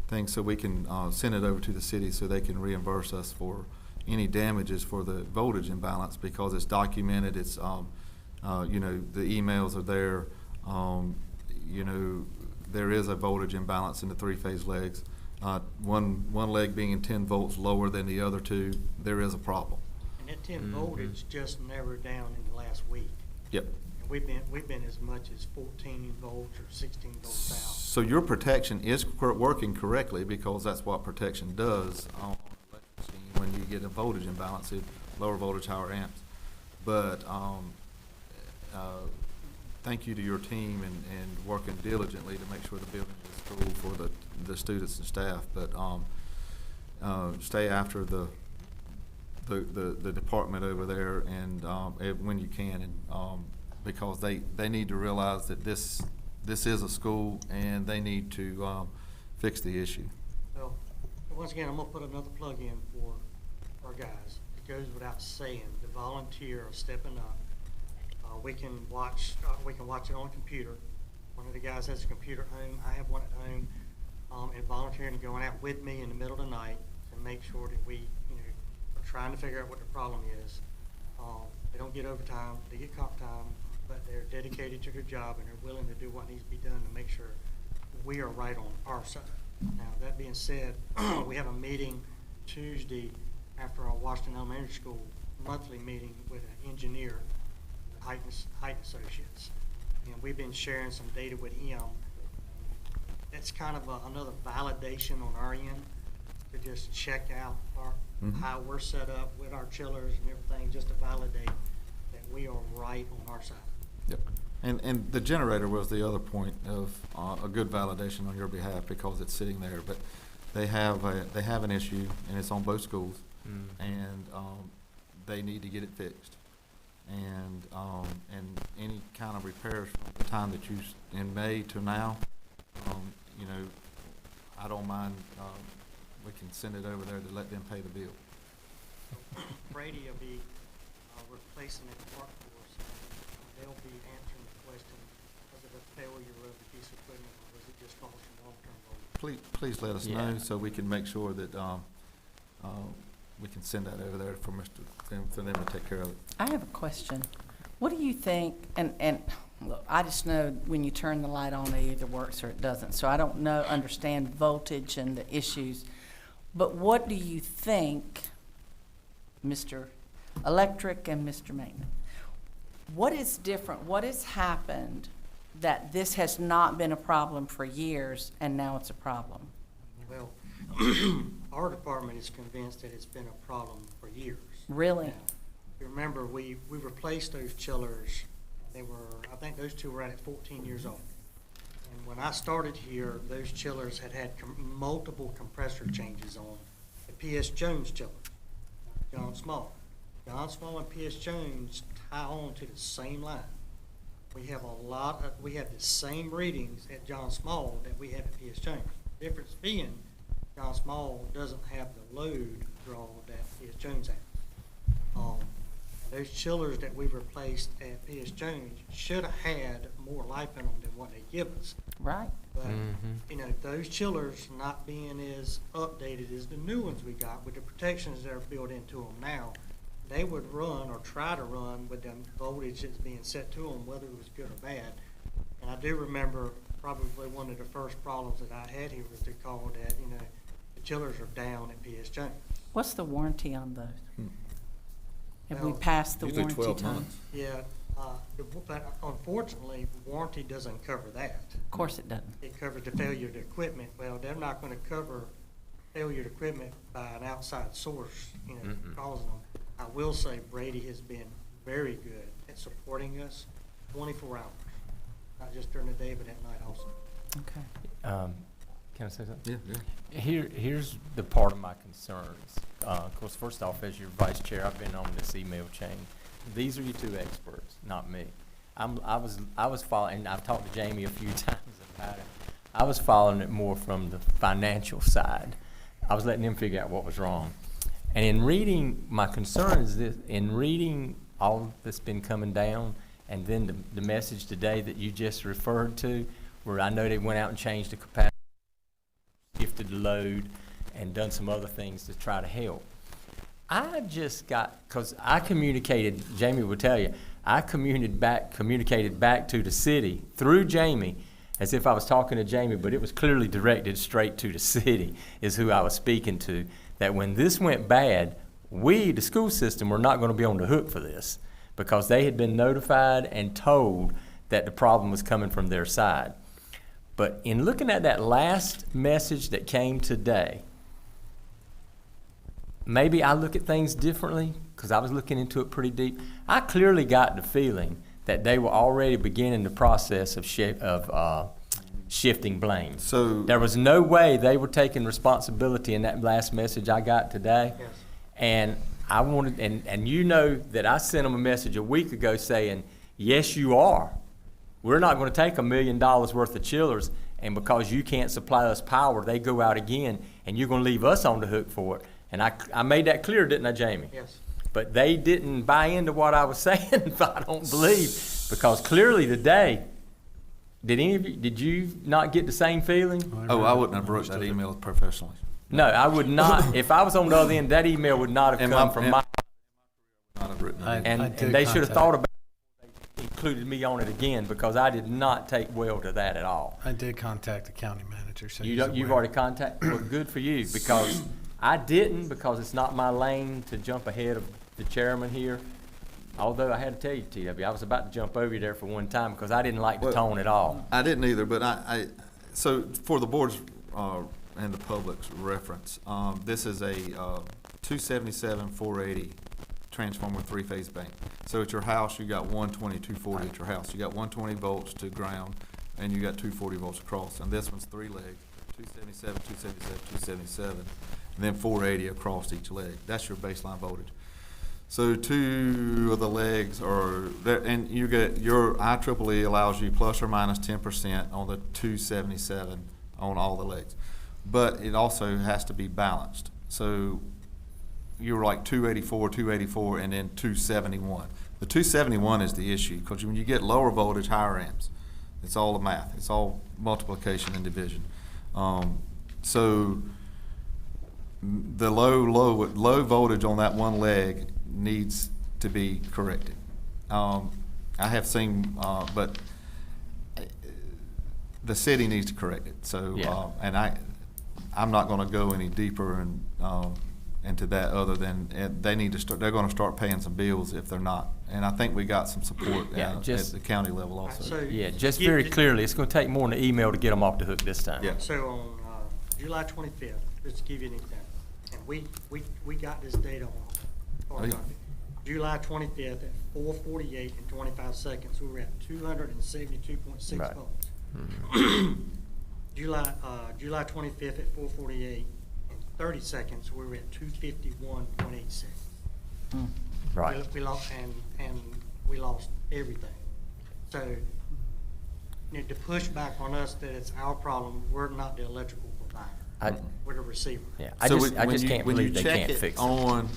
things, so we can send it over to the city so they can reimburse us for any damages for the voltage imbalance, because it's documented. It's you know, the emails are there. You know, there is a voltage imbalance in the 3-phase legs. One leg being 10 volts lower than the other 2, there is a problem. And that 10 voltage just never down in the last week. Yep. And we've been as much as 14 volts or 16 volts out. So your protection is working correctly, because that's what protection does on an electric machine. When you get a voltage imbalance, it lower voltage, higher amps. But thank you to your team and working diligently to make sure the building is cool for the students and staff. But stay after the department over there, and when you can, and because they need to realize that this is a school, and they need to fix the issue. So, once again, I'm gonna put another plug in for our guys. It goes without saying, the volunteer are stepping up. We can watch it on a computer. One of the guys has a computer at home. I have one at home, and volunteering and going out with me in the middle of the night to make sure that we, you know, are trying to figure out what the problem is. They don't get overtime, they get comp time, but they're dedicated to their job, and they're willing to do what needs to be done to make sure we are right on our side. Now, that being said, we have a meeting Tuesday after our Washington Elementary School monthly meeting with an engineer, Height Associates, and we've been sharing some data with him. That's kind of another validation on our end to just check out how we're set up with our chillers and everything, just to validate that we are right on our side. Yep. And the generator was the other point of a good validation on your behalf, because it's sitting there. But they have an issue, and it's on both schools, and they need to get it fixed. And any kind of repairs from the time that you in May to now, you know, I don't mind. We can send it over there to let them pay the bill. Brady will be replacing it part for us. They'll be answering the question, was it a failure of the piece of equipment, or was it just caused from long-term voltage? Please let us know, so we can make sure that we can send that over there for them to take care of it. I have a question. What do you think, and look, I just know when you turn the light on, it either works or it doesn't. So I don't understand voltage and the issues. But what do you think, Mr. Electric and Mr. Maintenance? What is different? What has happened that this has not been a problem for years and now it's a problem? Well, our department is convinced that it's been a problem for years. Really? Now, you remember, we replaced those chillers. I think those 2 were at 14 years old. And when I started here, those chillers had multiple compressor changes on the P.S. Jones chiller, John Small. John Small and P.S. Jones tie on to the same line. We have the same readings at John Small that we have at P.S. Jones. The difference being, John Small doesn't have the load draw that P.S. Jones has. those chillers that we replaced at P.S. Jones should have had more life in them than what they give us. Right. But, you know, those chillers not being as updated as the new ones we got with the protections that are built into them now, they would run or try to run with the voltage that's being set to them, whether it was good or bad. And I do remember probably one of the first problems that I had here was the call that, you know, the chillers are down at P.S. Jones. What's the warranty on those? Have we Well, passed the Usually warranty 12 time? months. Yeah, but unfortunately, warranty doesn't cover that. Of course it doesn't. It covers the failure of the equipment. Well, they're not gonna cover failure of equipment by an outside source, you know, causing them. I will say Brady has been very good at supporting us 24 hours, not just during the day, but at night also. Okay. Can I say something? Yeah. Here's the part of my concerns. Of course, first off, as your vice chair, I've been on this email chain. These are your two experts, not me. I was following, and I've talked to Jamie a few times about it. I was following it more from the financial side. I was letting them figure out what was wrong. And in reading, my concern is this, in reading all that's been coming down, and then the message today that you just referred to, where I know they went out and changed the capacity, shifted the load, and done some other things to try to help. I just got, because I communicated, Jamie will tell you, I communicated back to the city through Jamie, as if I was talking to Jamie, but it was clearly directed straight to the city, is who I was speaking to, that when this went bad, we, the school system, were not going to be on the hook for this, because they had been notified and told that the problem was coming from their side. But in looking at that last message that came today, maybe I look at things differently, because I was looking into it pretty deep. I clearly got the feeling that they were already beginning the process of shifting blame. So There was no way they were taking responsibility in that last message I got today. Yes. And I wanted, and you know that I sent them a message a week ago saying, yes, you are. We're not going to take $1 million worth of chillers, and because you can't supply us power, they go out again, and you're going to leave us on the hook for it. And I made that clear, didn't I, Jamie? Yes. But they didn't buy into what I was saying, I don't believe, because clearly today, did you not get the same feeling? Oh, I wouldn't have wrote that email professionally. No, I would not. If I was on the other end, that email would not have And come my- from and- my, Not have written it. and they should have thought about it, they included me on it again, because I did not take well to that at all. I did contact the county manager, so You've already contacted, well, good for you, because I didn't, because it's not my lane to jump ahead of the chairman here. Although I had to tell you, TW, I was about to jump over you there for one time, because I didn't like the Well, tone at all. I didn't either, but so for the board's and the public's reference, this is a 277 480 transformer three-phase bank. So at your house, you got 120, 240 at your house. You got 120 volts to ground, and you got 240 volts across. And this one's three legs, 277, 277, 277, and then 480 across each leg. That's your baseline voltage. So two of the legs are there, and you get your IEEE allows you plus or minus 10% on the 277 on all the legs, but it also has to be balanced. So you're like 284, and then 271. The 271 is the issue, because when you get lower voltage, higher amps, it's all the math. It's all multiplication and division. So the low voltage on that one leg needs to be corrected. I have seen, but the city needs to correct it. So, Yeah. And I'm not going to go any deeper into that, other than they need to start. They're going to start paying some bills if they're not. And I think we got some support Yeah, at just- the county level also. So Yeah, just you- very clearly, it's gonna take more than an email to get them off the hook this time. Yeah. So on July 25th, just to give you an example, and we got this data on. Oh, yeah. July 25th at 4:48 and 25 seconds, we were at 272.6 Right. volts. July 25th at 4:48 and 30 seconds, we were at 251.86. Right. We lost, and we lost everything. So, you know, to push back on us that it's our problem, we're not the electrical provider. We're the receiver. Yeah, I So just when can't when believe you they check can't it fix it. on,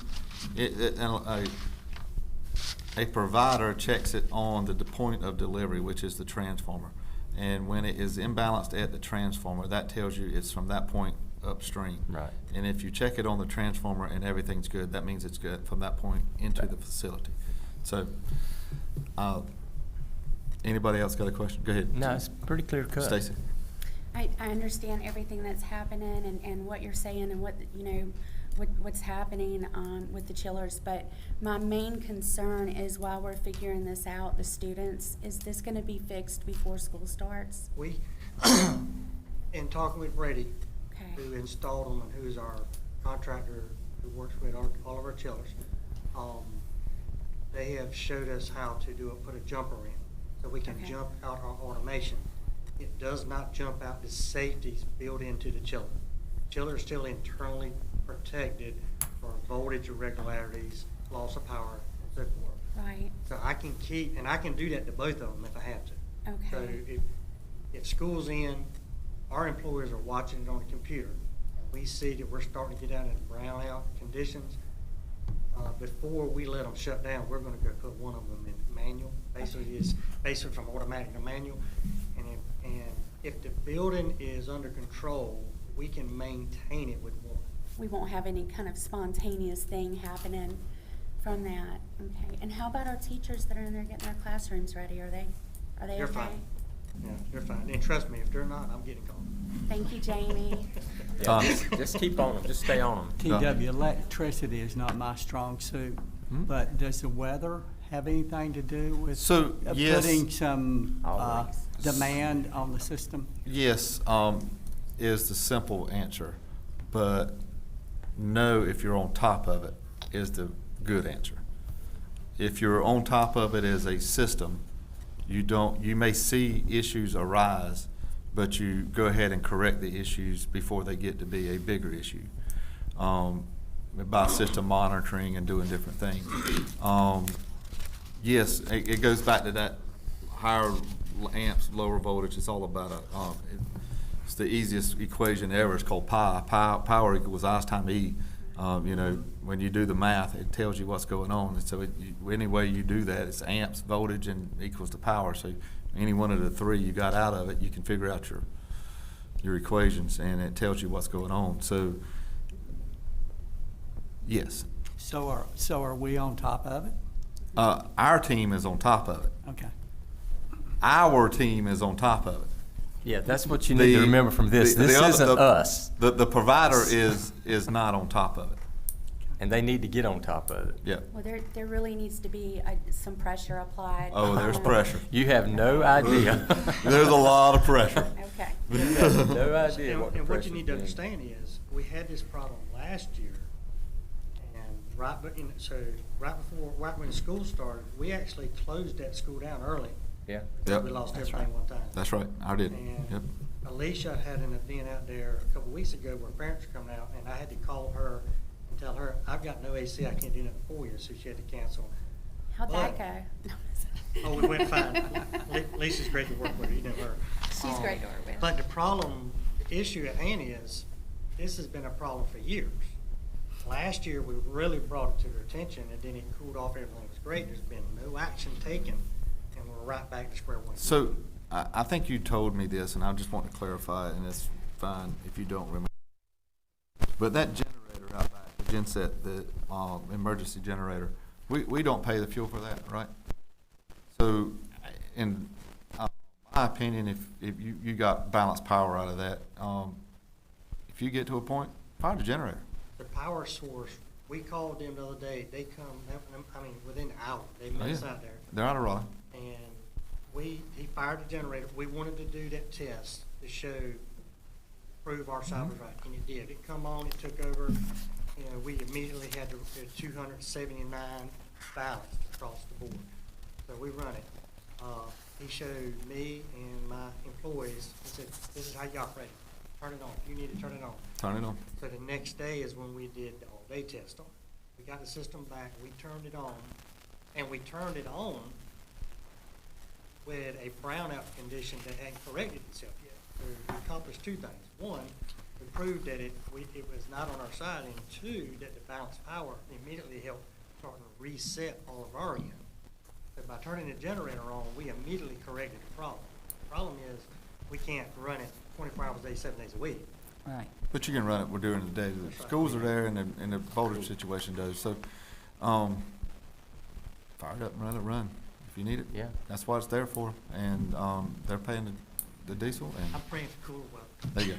a provider checks it on the point of delivery, which is the transformer. And when it is imbalanced at the transformer, that tells you it's from that point upstream. Right. And if you check it on the transformer and everything's good, that means it's good from that point into the facility. So, anybody else got a question? Go ahead. No, it's pretty clear cut. Stacy. I understand everything that's happening and what you're saying and what, you know, what's happening with the chillers, but my main concern is while we're figuring this out, the students, is this gonna be fixed before school starts? We, in talking with Brady, Okay, who installed them and who's our contractor who works with all of our chillers, they have showed us how to put a jumper in, so we can Okay. jump out our automation. It does not jump out the safeties built into the chiller. Chiller is still internally protected for voltage irregularities, loss of power, and so forth. right, So I can keep, and I can do that to both of them if I have to. So okay, if school's in, our employees are watching it on the computer. We see that we're starting to get out in brownout conditions. Before we let them shut down, we're gonna go put one of them in manual. Basically, it's basically from automatic to manual. And if the building is under control, we can maintain it with one. we won't have any kind of spontaneous thing happening from that, okay? And how about our teachers that are in there getting their classrooms ready, are they okay? They're fine. Yeah, they're fine. And trust me, if they're not, I'm getting called. Thank you, Jamie. Yeah, just keep on them, just stay on them. TW, electricity is not my strong suit, but does the weather have anything to do with So, yes. putting some Always. demand on the system? Yes, is the simple answer, but no, if you're on top of it, is the good answer. If you're on top of it as a system, you may see issues arise, but you go ahead and correct the issues before they get to be a bigger issue, by system monitoring and doing different things. Yes, it goes back to that higher amps, lower voltage. It's all about it's the easiest equation ever. It's called pi. Power equals I times E. You know, when you do the math, it tells you what's going on. And so any way you do that, it's amps, voltage, and equals to power. So any one of the three you got out of it, you can figure out your equations, and it tells you what's going on. So yes, So are we on top of it? our team is on top of it. Okay. Our team is on top of it. Yeah, that's what you need to remember from this. This isn't us, The provider is not on top of it. and they need to get on top of it. Yeah. Well, there really needs to be some pressure applied. Oh, there's pressure. You have no idea. There's a lot of pressure. Okay, You have no idea And what the and what you pressure's need to been. understand is, we had this problem last year, and right when school started, we actually closed that school down early. Yeah. Because Yep. we lost That's everything one time. That's right, I did. And Yep. Alicia had an event out there a couple weeks ago where parents were coming out, and I had to call her and tell her, I've got no AC, I can't do nothing for you, so she had to cancel. how'd that But- go? Oh, it went fine. Lisa's great to work with, you know her. She's great to work with. But the issue at hand is, this has been a problem for years. Last year, we really brought it to their attention, and then it cooled off, everything was great, there's been no action taken, and we're right back to square one. So, I think you told me this, and I just want to clarify, and it's fine if you don't remember. But that generator out back, the genset, the emergency generator, we don't pay the fuel for that, right? So, in my opinion, if you got balanced power out of that, if you get to a point, fire the generator. The power source, we called them the other day, they come, within an hour, they met us out there. They're out of Raleigh. And he fired the generator. We wanted to do that test to prove our side was right, and it did. It come on, it took over. You know, we immediately had 279 ballots across the board. So we run it. He showed me and my employees, he said, this is how you operate it. Turn it on. You need to turn it on. Turn it on. So the next day is when we did the all-day test on it. We got the system back, we turned it on, and we turned it on with a brownout condition that hadn't corrected itself yet. So we accomplished two things. One, we proved that it was not on our side, and two, that the balanced power immediately helped start to reset all of our end. But by turning the generator on, we immediately corrected the problem. The problem is, we can't run it 24 hours a day, 7 days a week. Right. But you can run it during the day. The schools are there and the voltage situation does. So, fire it up and let it run if you need it. Yeah. That's what it's there for. And, they're paying the diesel and I'm praying for cooler weather. there you go.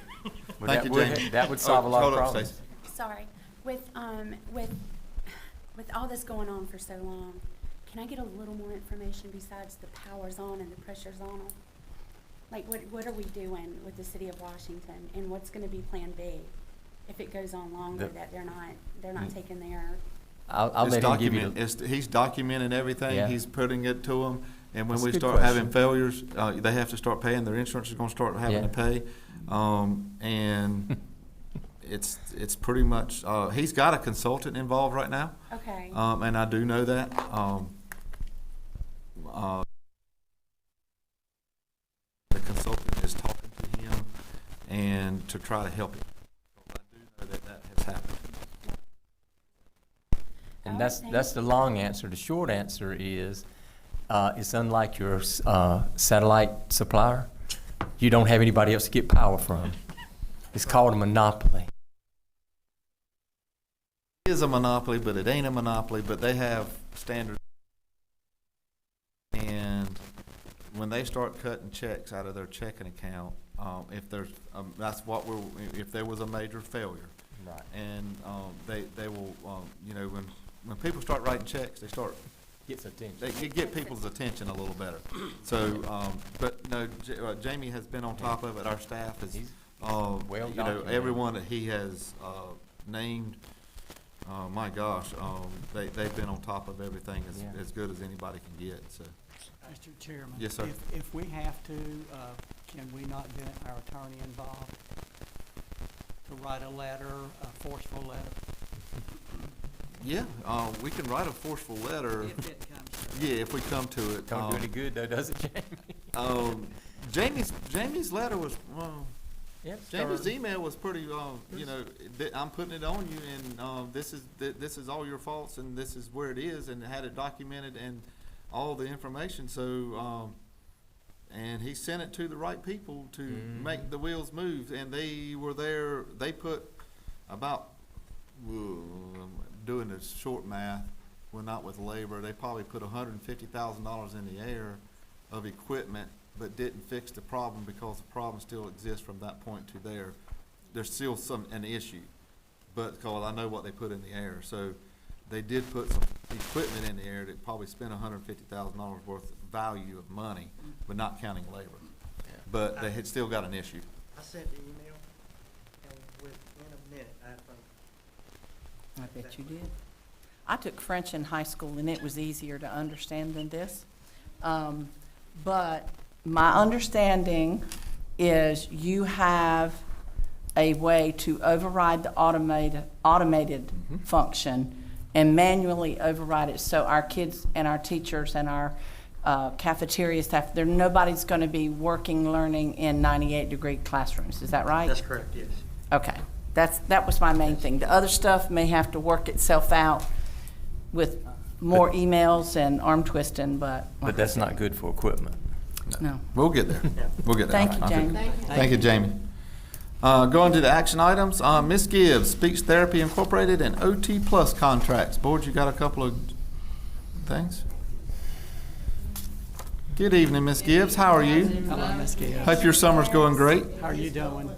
Well, Thank that you, would- Jamie. that would solve a lot of hold up, problems. Stacy. Sorry, with all this going on for so long, can I get a little more information besides the power's on and the pressure's on them? Like, what are we doing with the city of Washington, and what's gonna be Plan B if it goes on longer, that they're not taking their, I'll It's let him give you document- the, he's documenting everything. Yeah. He's putting it to them. And when That's a we good start having question. failures, they have to start paying. Their insurance is gonna start having to Yeah. pay. And it's pretty much, he's got a consultant involved right now. okay. And I do know that. The consultant is talking to him and to try to help him. I do know that has happened. and that's the long answer. The short answer is, it's unlike your satellite supplier. You don't have anybody else to get power from. It's called a monopoly. It is a monopoly, but it ain't a monopoly, but they have standards. And when they start cutting checks out of their checking account, if there's, that's what if there was a major failure. Right. And, they will, you know, when people start writing checks, they start, Gets attention. they get people's attention a little better. So, but no, Jamie has been on top of it. Our staff is, He's well, well you know, documented. everyone that he has, named, my gosh, they've been on top of everything Yeah. as good as anybody can get, so. Mr. Chairman. Yes, sir. If we have to, can we not get our attorney involved to write a letter, a forceful letter? Yeah, we can write a forceful letter. If it comes to Yeah, if we come to it. Don't do any good though, does it, Jamie? Jamie's letter was, well, Yep, Jamie's start- email was pretty, you know, I'm putting it on you, and this is all your faults, and this is where it is, and had it documented and all the information. So, and he sent it to the right people to make the wheels move, and they were there. They put about, doing the short math, well, not with labor, they probably put $150,000 in the air of equipment, but didn't fix the problem because the problem still exists from that point to there. There's still an issue, but because I know what they put in the air. So they did put some equipment in the air that probably spent $150,000 worth of value of money, but not counting labor. But they had still got an issue. I sent the email, and within a minute, I had phone. I bet you did. I took French in high school, and it was easier to understand than this. But my understanding is you have a way to override the automated function and manually override it, so our kids and our teachers and our cafeteria staff, nobody's going to be working, learning in 98-degree classrooms. Is that right? That's correct, yes. Okay, that was my main thing. The other stuff may have to work itself out with more emails and arm twisting, but. But that's not good for equipment. No. We'll get there. We'll get there. Thank you, Jamie. Thank you, Jamie. Going to the action items, Ms. Gibbs, Speech Therapy Incorporated and OT Plus contracts. Board, you got a couple of things? Good evening, Ms. Gibbs. How are you? Hello, Ms. Gibbs. Hope your summer's going great. How are you doing?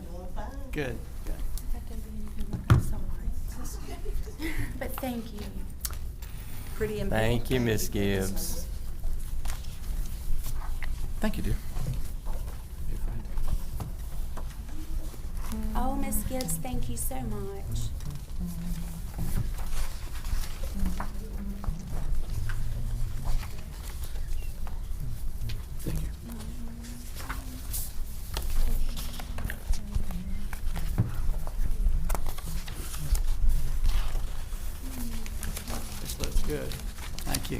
Good. But thank you. Pretty and big. Thank you, Miss Gibbs. Thank you, dear. Oh, Miss Gibbs, thank you so much. Thank you. This looks good. Thank you.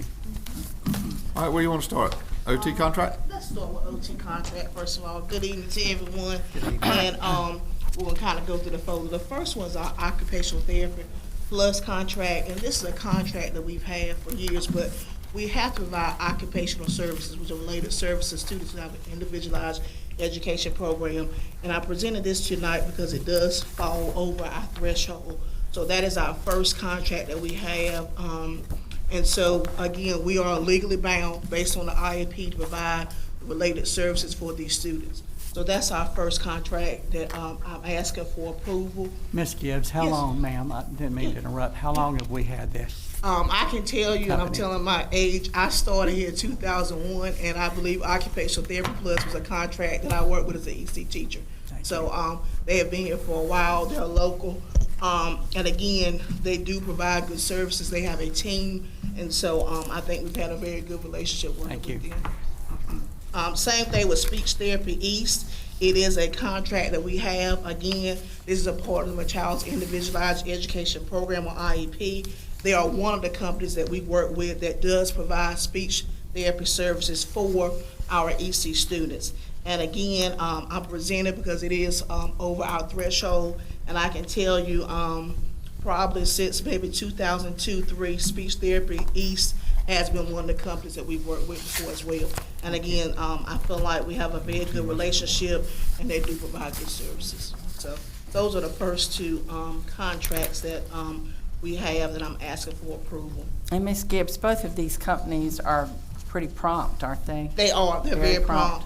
All right, where you want to start? OT contract? Let's start with OT contract. First of all, good evening to everyone. And we're gonna kind of go through the folder. The first one's our occupational therapy plus contract, and this is a contract that we've had for years, but we have to provide occupational services, which are related services to students who have an individualized education program. And I presented this tonight because it does fall over our threshold. So that is our first contract that we have. And so, again, we are legally bound based on the IEP to provide related services for these students. So that's our first contract that I'm asking for approval. Ms. Gibbs, how Yes. long, ma'am, I didn't mean to interrupt, how long have we had this? I can tell you, and I'm Company. telling my age, I started here in 2001, and I believe Occupational Therapy Plus was a contract that I worked with as an EC teacher. Thank So they have been here for a while, they're local, and again, they do provide good services, they have a team, and so I think we've had a very good relationship working Thank with you. them. Same thing with Speech Therapy East. It is a contract that we have. Again, this is a part of my child's individualized education program, or IEP. They are one of the companies that we work with that does provide speech therapy services for our EC students. And again, I present it because it is over our threshold, and I can tell you, probably since maybe 2002-03, Speech Therapy East has been one of the companies that we've worked with before as well. And again, I feel like we have a very good relationship, and they do provide good services. So those are the first two contracts that we have that I'm asking for approval. And Ms. Gibbs, both of these companies are pretty prompt, aren't they? They are. They're Very very prompt.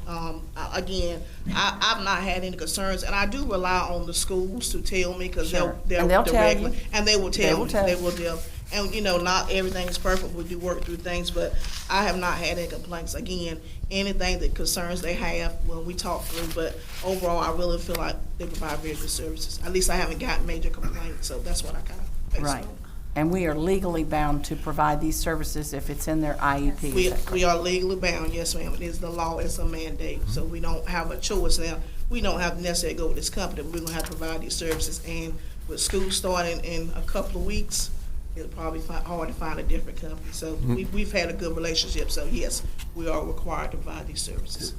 Again, I've not had any concerns, and I do rely on the schools to tell me because Sure. they're And they'll tell regular, you. and they will They tell will me. tell They you. will tell. And you know, not everything is perfect. We do work through things, but I have not had any complaints. Again, anything that concerns they have, when we talk through. But overall, I really feel like they provide very good services. At least I haven't gotten major complaints, so that's what I kind of base it Right. on. And we are legally bound to provide these services if it's in their IEP. We are legally bound, yes, ma'am. It is the law, it's a mandate, so we don't have a choice now. We don't have to necessarily go with this company, but we're gonna have to provide these services. And with school starting in a couple of weeks, it'll probably hard to find a different company. So we've had a good relationship, so yes, we are required to provide these services.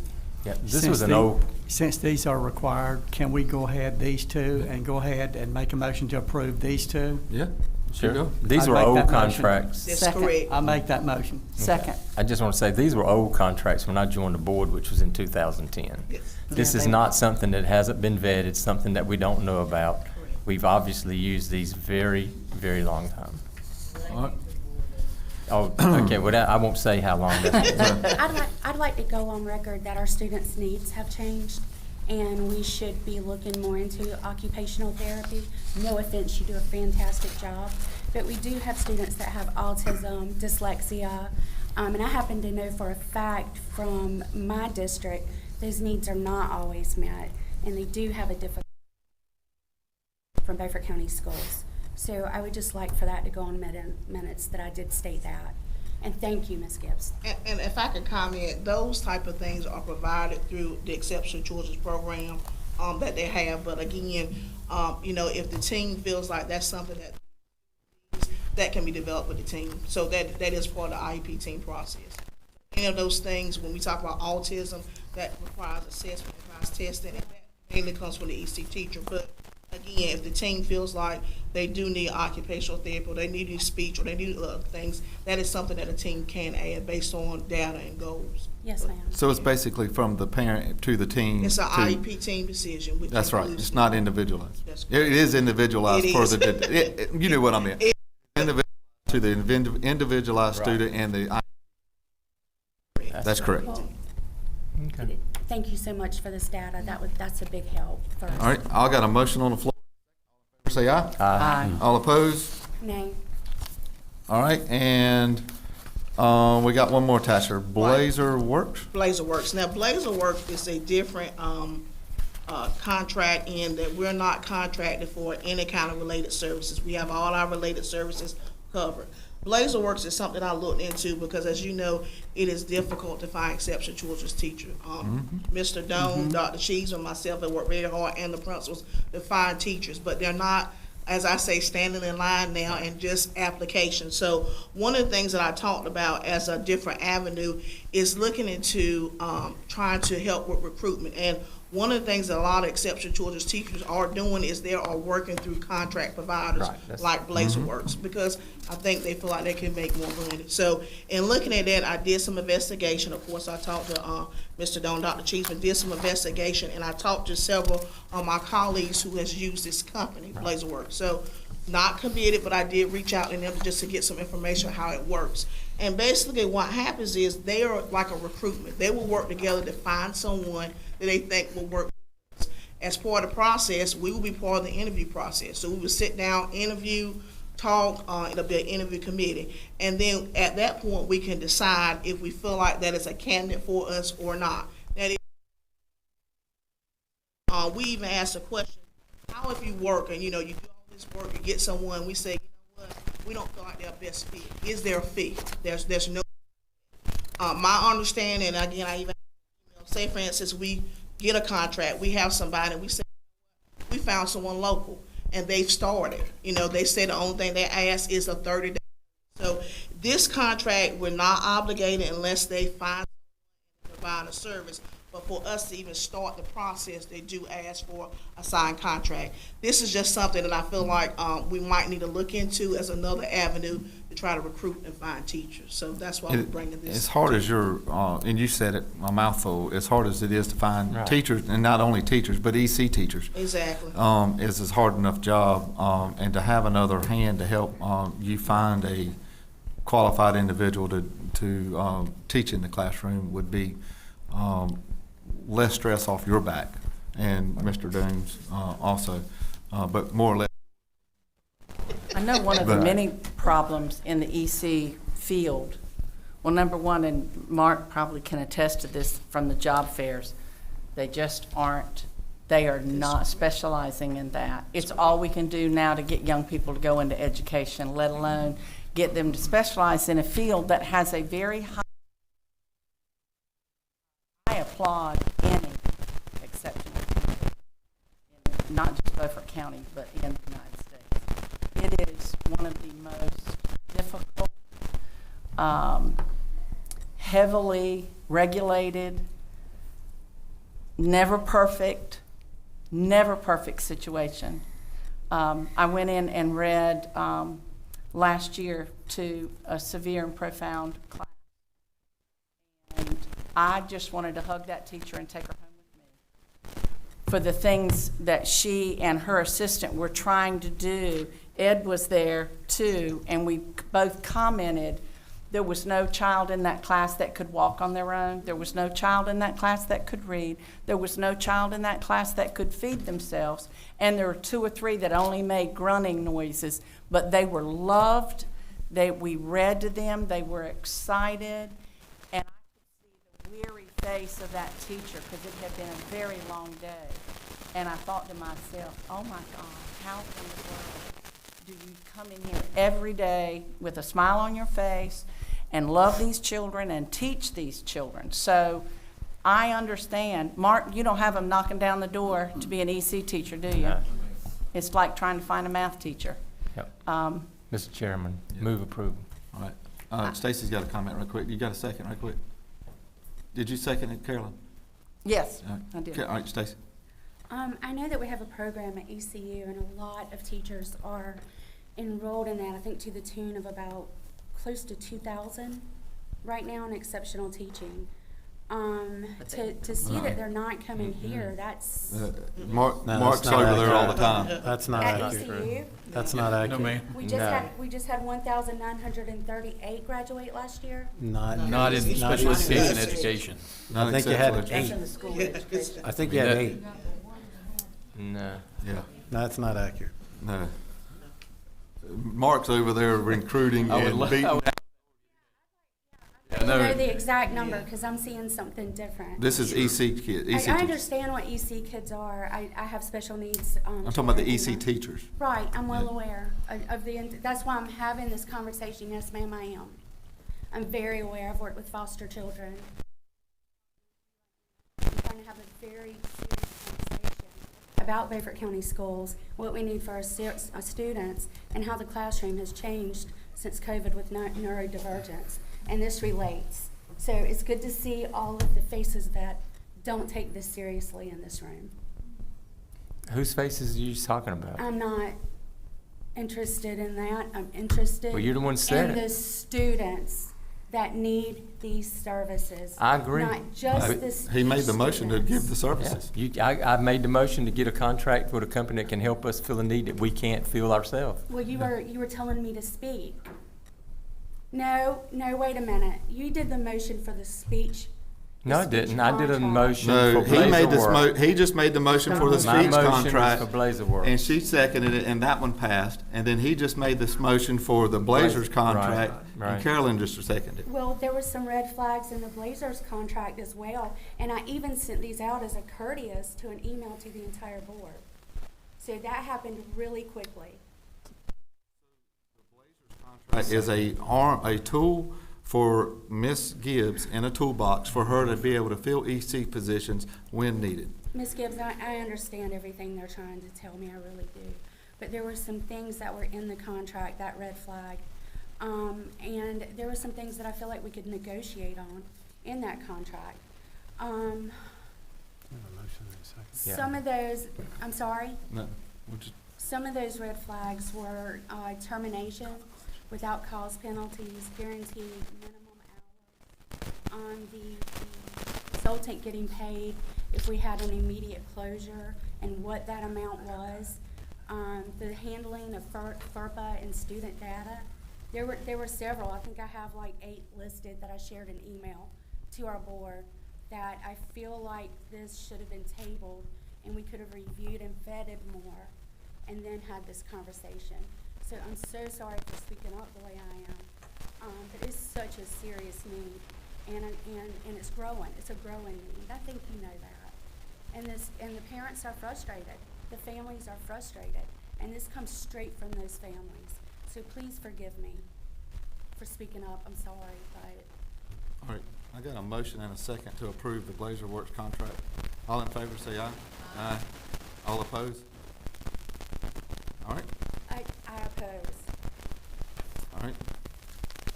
Yeah, this Since was an the- old, Since these are required, can we go ahead, these two, and go ahead and make a motion to approve these two? Yeah. sure, these I'd were make old that motion. contracts. That's Second. correct. I make that motion. Second. I just want to say, these were old contracts when I joined the board, which was in 2010. Yes. This Yeah, is they- not something that hasn't been vetted, something that we don't know about. Correct. We've obviously used these very, very long time. All right. Oh, okay, well, I won't say how long that's. I'd like to go on record that our students' needs have changed, and we should be looking more into occupational therapy. No offense, you do a fantastic job, but we do have students that have autism, dyslexia, and I happen to know for a fact from my district, those needs are not always met, and they do have a difficult from Beaufort County Schools. So I would just like for that to go on minutes that I did state that. And thank you, Ms. Gibbs. And if I could comment, those type of things are provided through the Exceptional Children's Program that they have. But again, you know, if the team feels like that's something that can be developed with the team. So that is part of the IEP team process. Any of those things, when we talk about autism, that requires assessment, requires testing, and that mainly comes from the EC teacher. But again, if the team feels like they do need occupational therapy, or they need speech, or they need other things, that is something that a team can add based on data and goals. Yes, ma'am. So it's basically from the parent to the team. It's an to- IEP team decision. which That's right. includes It's not the- individualized. That's It is individualized It for is. the, you knew what I meant. Individual to the individualized Right. student and the, that's correct. Well, Okay. thank you so much for this data. That's a big help for us. All right, I got a motion on the floor. Say aye. Aye. All opposed? Nay. All right, and we got one more, Tasher. Blazer Works? Blazer Works. Now, Blazer Works is a different contract in that we're not contracted for any kind of related services. We have all our related services covered. Blazer Works is something I looked into because, as you know, it is difficult to find exceptional children's teachers. Mr. Doan, Dr. Cheese, and myself have worked very hard, and the principals, to find teachers, but they're not, as I say, standing in line now and just applications. So one of the things that I talked about as a different avenue is looking into trying to help with recruitment. And One of the things that a lot of exceptional children's teachers are doing is they are working through contract providers Right, that's- like BlazerWorks, because I think they feel like they can make more money. So in looking at that, I did some investigation. Of course, I talked to Mr. Don, Dr. Cheeseman, did some investigation, and I talked to several of my colleagues who has used this company, BlazerWorks. So not committed, but I did reach out to them just to get some information on how it works. And basically what happens is they are like a recruitment. They will work together to find someone that they think will work with us. As part of the process, we will be part of the interview process. So we will sit down, interview, talk, it'll be an interview committee. And then at that point, we can decide if we feel like that is a candidate for us or not. That is, we even asked a question, how if you work and you do all this work, you get someone, we say, you know what, we don't feel like they're best fit. Is there a fee? There's no, my understanding, and again, I even, say for instance, we get a contract, we have somebody, and we say, we found someone local, and they've started. They say the only thing they ask is a 30-day. So this contract, we're not obligated unless they find provide a service. But for us to even start the process, they do ask for a signed contract. This is just something that I feel like we might need to look into as another avenue to try to recruit and find teachers. So that's why we're bringing this. As hard as and you said it, a mouthful, as hard as it is to find teachers, and not only teachers, but EC teachers. Exactly. Is a hard enough job, and to have another hand to help you find a qualified individual to teach in the classroom would be less stress off your back, and Mr. Dooms also, but more or less. I know one of the many problems in the EC field, well, number one, and Mark probably can attest to this from the job fairs, they are not specializing in that. It's all we can do now to get young people to go into education, let alone get them to specialize in a field that has a very high, I applaud any exceptional people, not just Beaufort County, but in the United States. It is one of the most difficult, heavily regulated, never perfect situation. I went in and read last year to a severe and profound class, and I just wanted to hug that teacher and take her home with me for the things that she and her assistant were trying to do. Ed was there too, and we both commented there was no child in that class that could walk on their own. There was no child in that class that could read. There was no child in that class that could feed themselves. And there were 2 or 3 that only made grunting noises, but they were loved. We read to them. They were excited. And I could see the weary face of that teacher because it had been a very long day. And I thought to myself, oh my God, how in the world do you come in here every day with a smile on your face and love these children and teach these children? So I understand. Mark, you don't have them knocking down the door to be an EC teacher, do you? No. It's like trying to find a math teacher. Yep. Mr. Chairman, move approval. All right. Stacy's got a comment real quick. You got a second right quick? Did you second it, Carolyn? Yes, All right. I did. All right, Stacy. I know that we have a program at ECU, and a lot of teachers are enrolled in that, I think to the tune of about close to 2,000 right now in exceptional teaching. To see that they're not coming here, that's Mark's over there all the time. That's not at accurate. ECU. That's not accurate. We just had 1,938 graduate last year. Not in special education. I think you had Not 8. in the school education. I think you had 8. No. Yeah. That's not accurate. No. Mark's over there recruiting and beating. I don't know the exact number because I'm seeing something different. This is EC kids. I understand what EC kids are. I have special needs. I'm talking about the EC teachers. Right, I'm well aware of that's why I'm having this conversation. Yes, ma'am, I am. I'm very aware. I've worked with foster children. I'm trying to have a very serious conversation about Beaufort County schools, what we need for our students, and how the classroom has changed since COVID with neurodivergence. And this relates. So it's good to see all of the faces that don't take this seriously in this room. Whose faces are you talking about? I'm not interested in that. I'm interested Well, you're the one said in it. the students that need these services. I agree. Not just the speech He made the motion to give the students. services. I made the motion to get a contract with a company that can help us fill a need that we can't fill ourselves. Well, you were telling me to speak. No, wait a minute. You did the motion for the speech. No, I the speech didn't. I did a contract. motion No, for he made Blazer this Work. he just made the motion for the My speech motion was contract. for Blazer Work. And she seconded it, and that one passed. And then he just made this motion for the Blazers Right, contract, right. and Carolyn just seconded it. Well, there were some red flags in the Blazers contract as well, and I even sent these out as a courteous to an email to the entire board. So that happened really quickly. Is a tool for Miss Gibbs in a toolbox for her to be able to fill EC positions when needed. Ms. Gibbs, I understand everything they're trying to tell me, I really do. But there were some things that were in the contract, that red flag. And there were some things that I feel like we could negotiate on in that contract. We have a motion and a second. Yeah. Some of those, I'm sorry? No, we'll just- Some of those red flags were termination without cause penalties, guaranteed minimum hours, the consultant getting paid if we had an immediate closure and what that amount was, the handling of FERPA and student data. There were several. I think I have like 8 listed that I shared an email to our board that I feel like this should have been tabled and we could have reviewed and vetted more and then had this conversation. So I'm so sorry for speaking up the way I am, but it's such a serious need, and it's growing. It's a growing need. I think you know that. And the parents are frustrated. The families are frustrated, and this comes straight from those families. So please forgive me for speaking up. I'm sorry, but All right, I got a motion and a second to approve the Blazer Works contract. All in favor, say aye. Aye. All opposed? All right, I oppose. all right.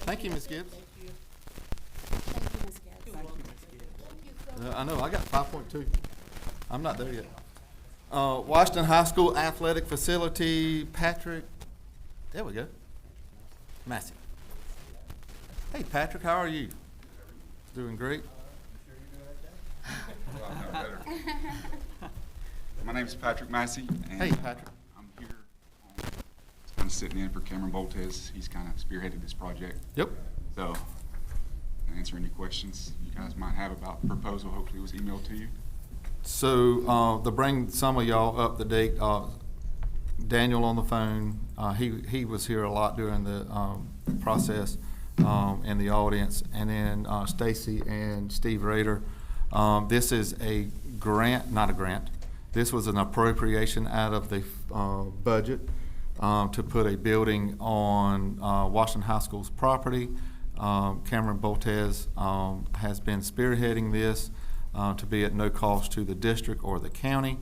Thank you, Ms. Gibbs. Thank you, Ms. Gibbs. Thank you, Ms. Gibbs. I know, I got 5.2. I'm not there yet. Washington High School Athletic Facility, Patrick, there we go. Massey. Hey, Patrick, how are you? Doing great? My name is Patrick Massey, and Hey, Patrick. I'm here kind of sitting in for Cameron Boltez. He's kind of spearheaded this project. Yep. So, can answer any questions you guys might have about the proposal. Hopefully it was emailed to you. So, to bring some of y'all up to date, Daniel on the phone, he was here a lot during the process in the audience, and then Stacy and Steve Rader. This is a grant, not a grant. This was an appropriation out of the budget to put a building on Washington High School's property. Cameron Boltez has been spearheading this to be at no cost to the district or the county.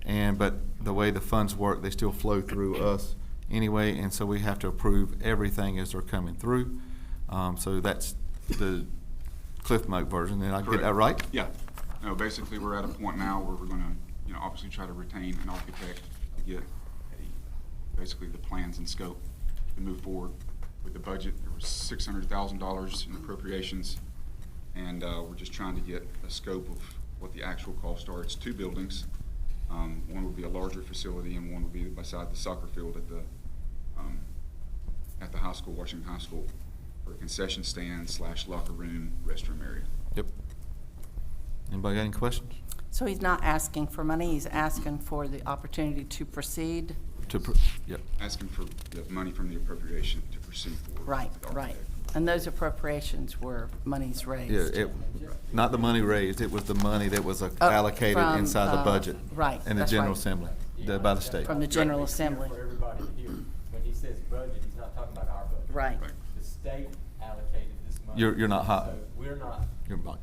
But the way the funds work, they still flow through us anyway, and so we have to approve everything as they're coming through. So that's the Cliff Note version. Did I get that right? Yeah. No, basically we're at a point now where we're going to, obviously try to retain an architect to get basically the plans and scope to move forward with the budget. There was $600,000 in appropriations, and we're just trying to get a scope of what the actual costs are. It's 2 buildings. One would be a larger facility, and one would be beside the soccer field at the high school, Washington High School, for a concession stand / locker room, restroom area. Yep. Anybody got any questions? So he's not asking for money, he's asking for the opportunity to proceed? Yep. Asking for the money from the appropriation to proceed forward. Right, with the right. architect. And those appropriations were monies raised? Yeah, not the money raised, it was the money that was allocated from, inside the budget. right, In the that's General right. Assembly, by the state. From the General Assembly? For everybody to hear, when he says budget, he's not talking about our budget. Right. Right. The state allocated this money. You're not hot. So we're not, You're not.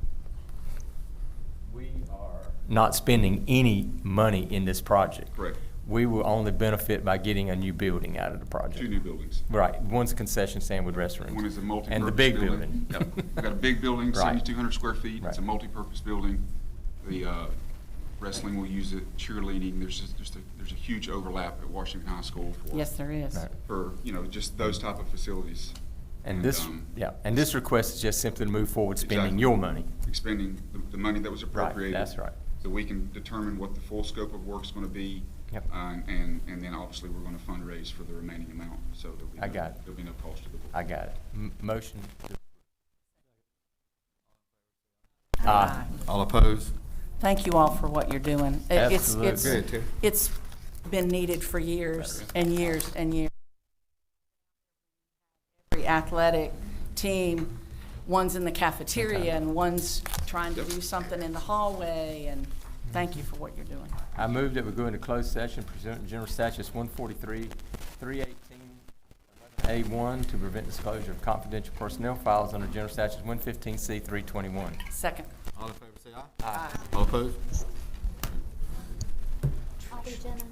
we are not spending any money in this project. Correct. We will only benefit by getting a new building out of the project. 2 new buildings. Right, one's a concession stand with restrooms. One is a multi-purpose And the big building. building. Yep. We've got a big building, Right. 7,200 square feet. It's a Right. multi-purpose building The wrestling will use it, cheerleading, there's a huge overlap at Washington High School for. Yes, there is. Right. For, just those type of facilities. And this, and this request is just simply to move forward spending Exactly. your money. Expending the money that was appropriated. that's right. So we can determine what the full scope of work's gonna be. Yep. And then obviously we're gonna fundraise for the remaining amount, so I got it. there'll be no cost to the board. I got it. Motion. Aye. All opposed? Thank you all for what you're doing. Absolutely. Good, too. It's been needed for years and years and years. Every athletic team, one's in the cafeteria and one's trying to do something in the hallway, and thank you for what you're doing. I move that we go into closed session pursuant to General Statutes 143, 318, 11A1 to prevent disclosure of confidential personnel files under General Statutes 115C 321. Second. All in favor, say aye. Aye. All opposed? Aubrey, Jenna.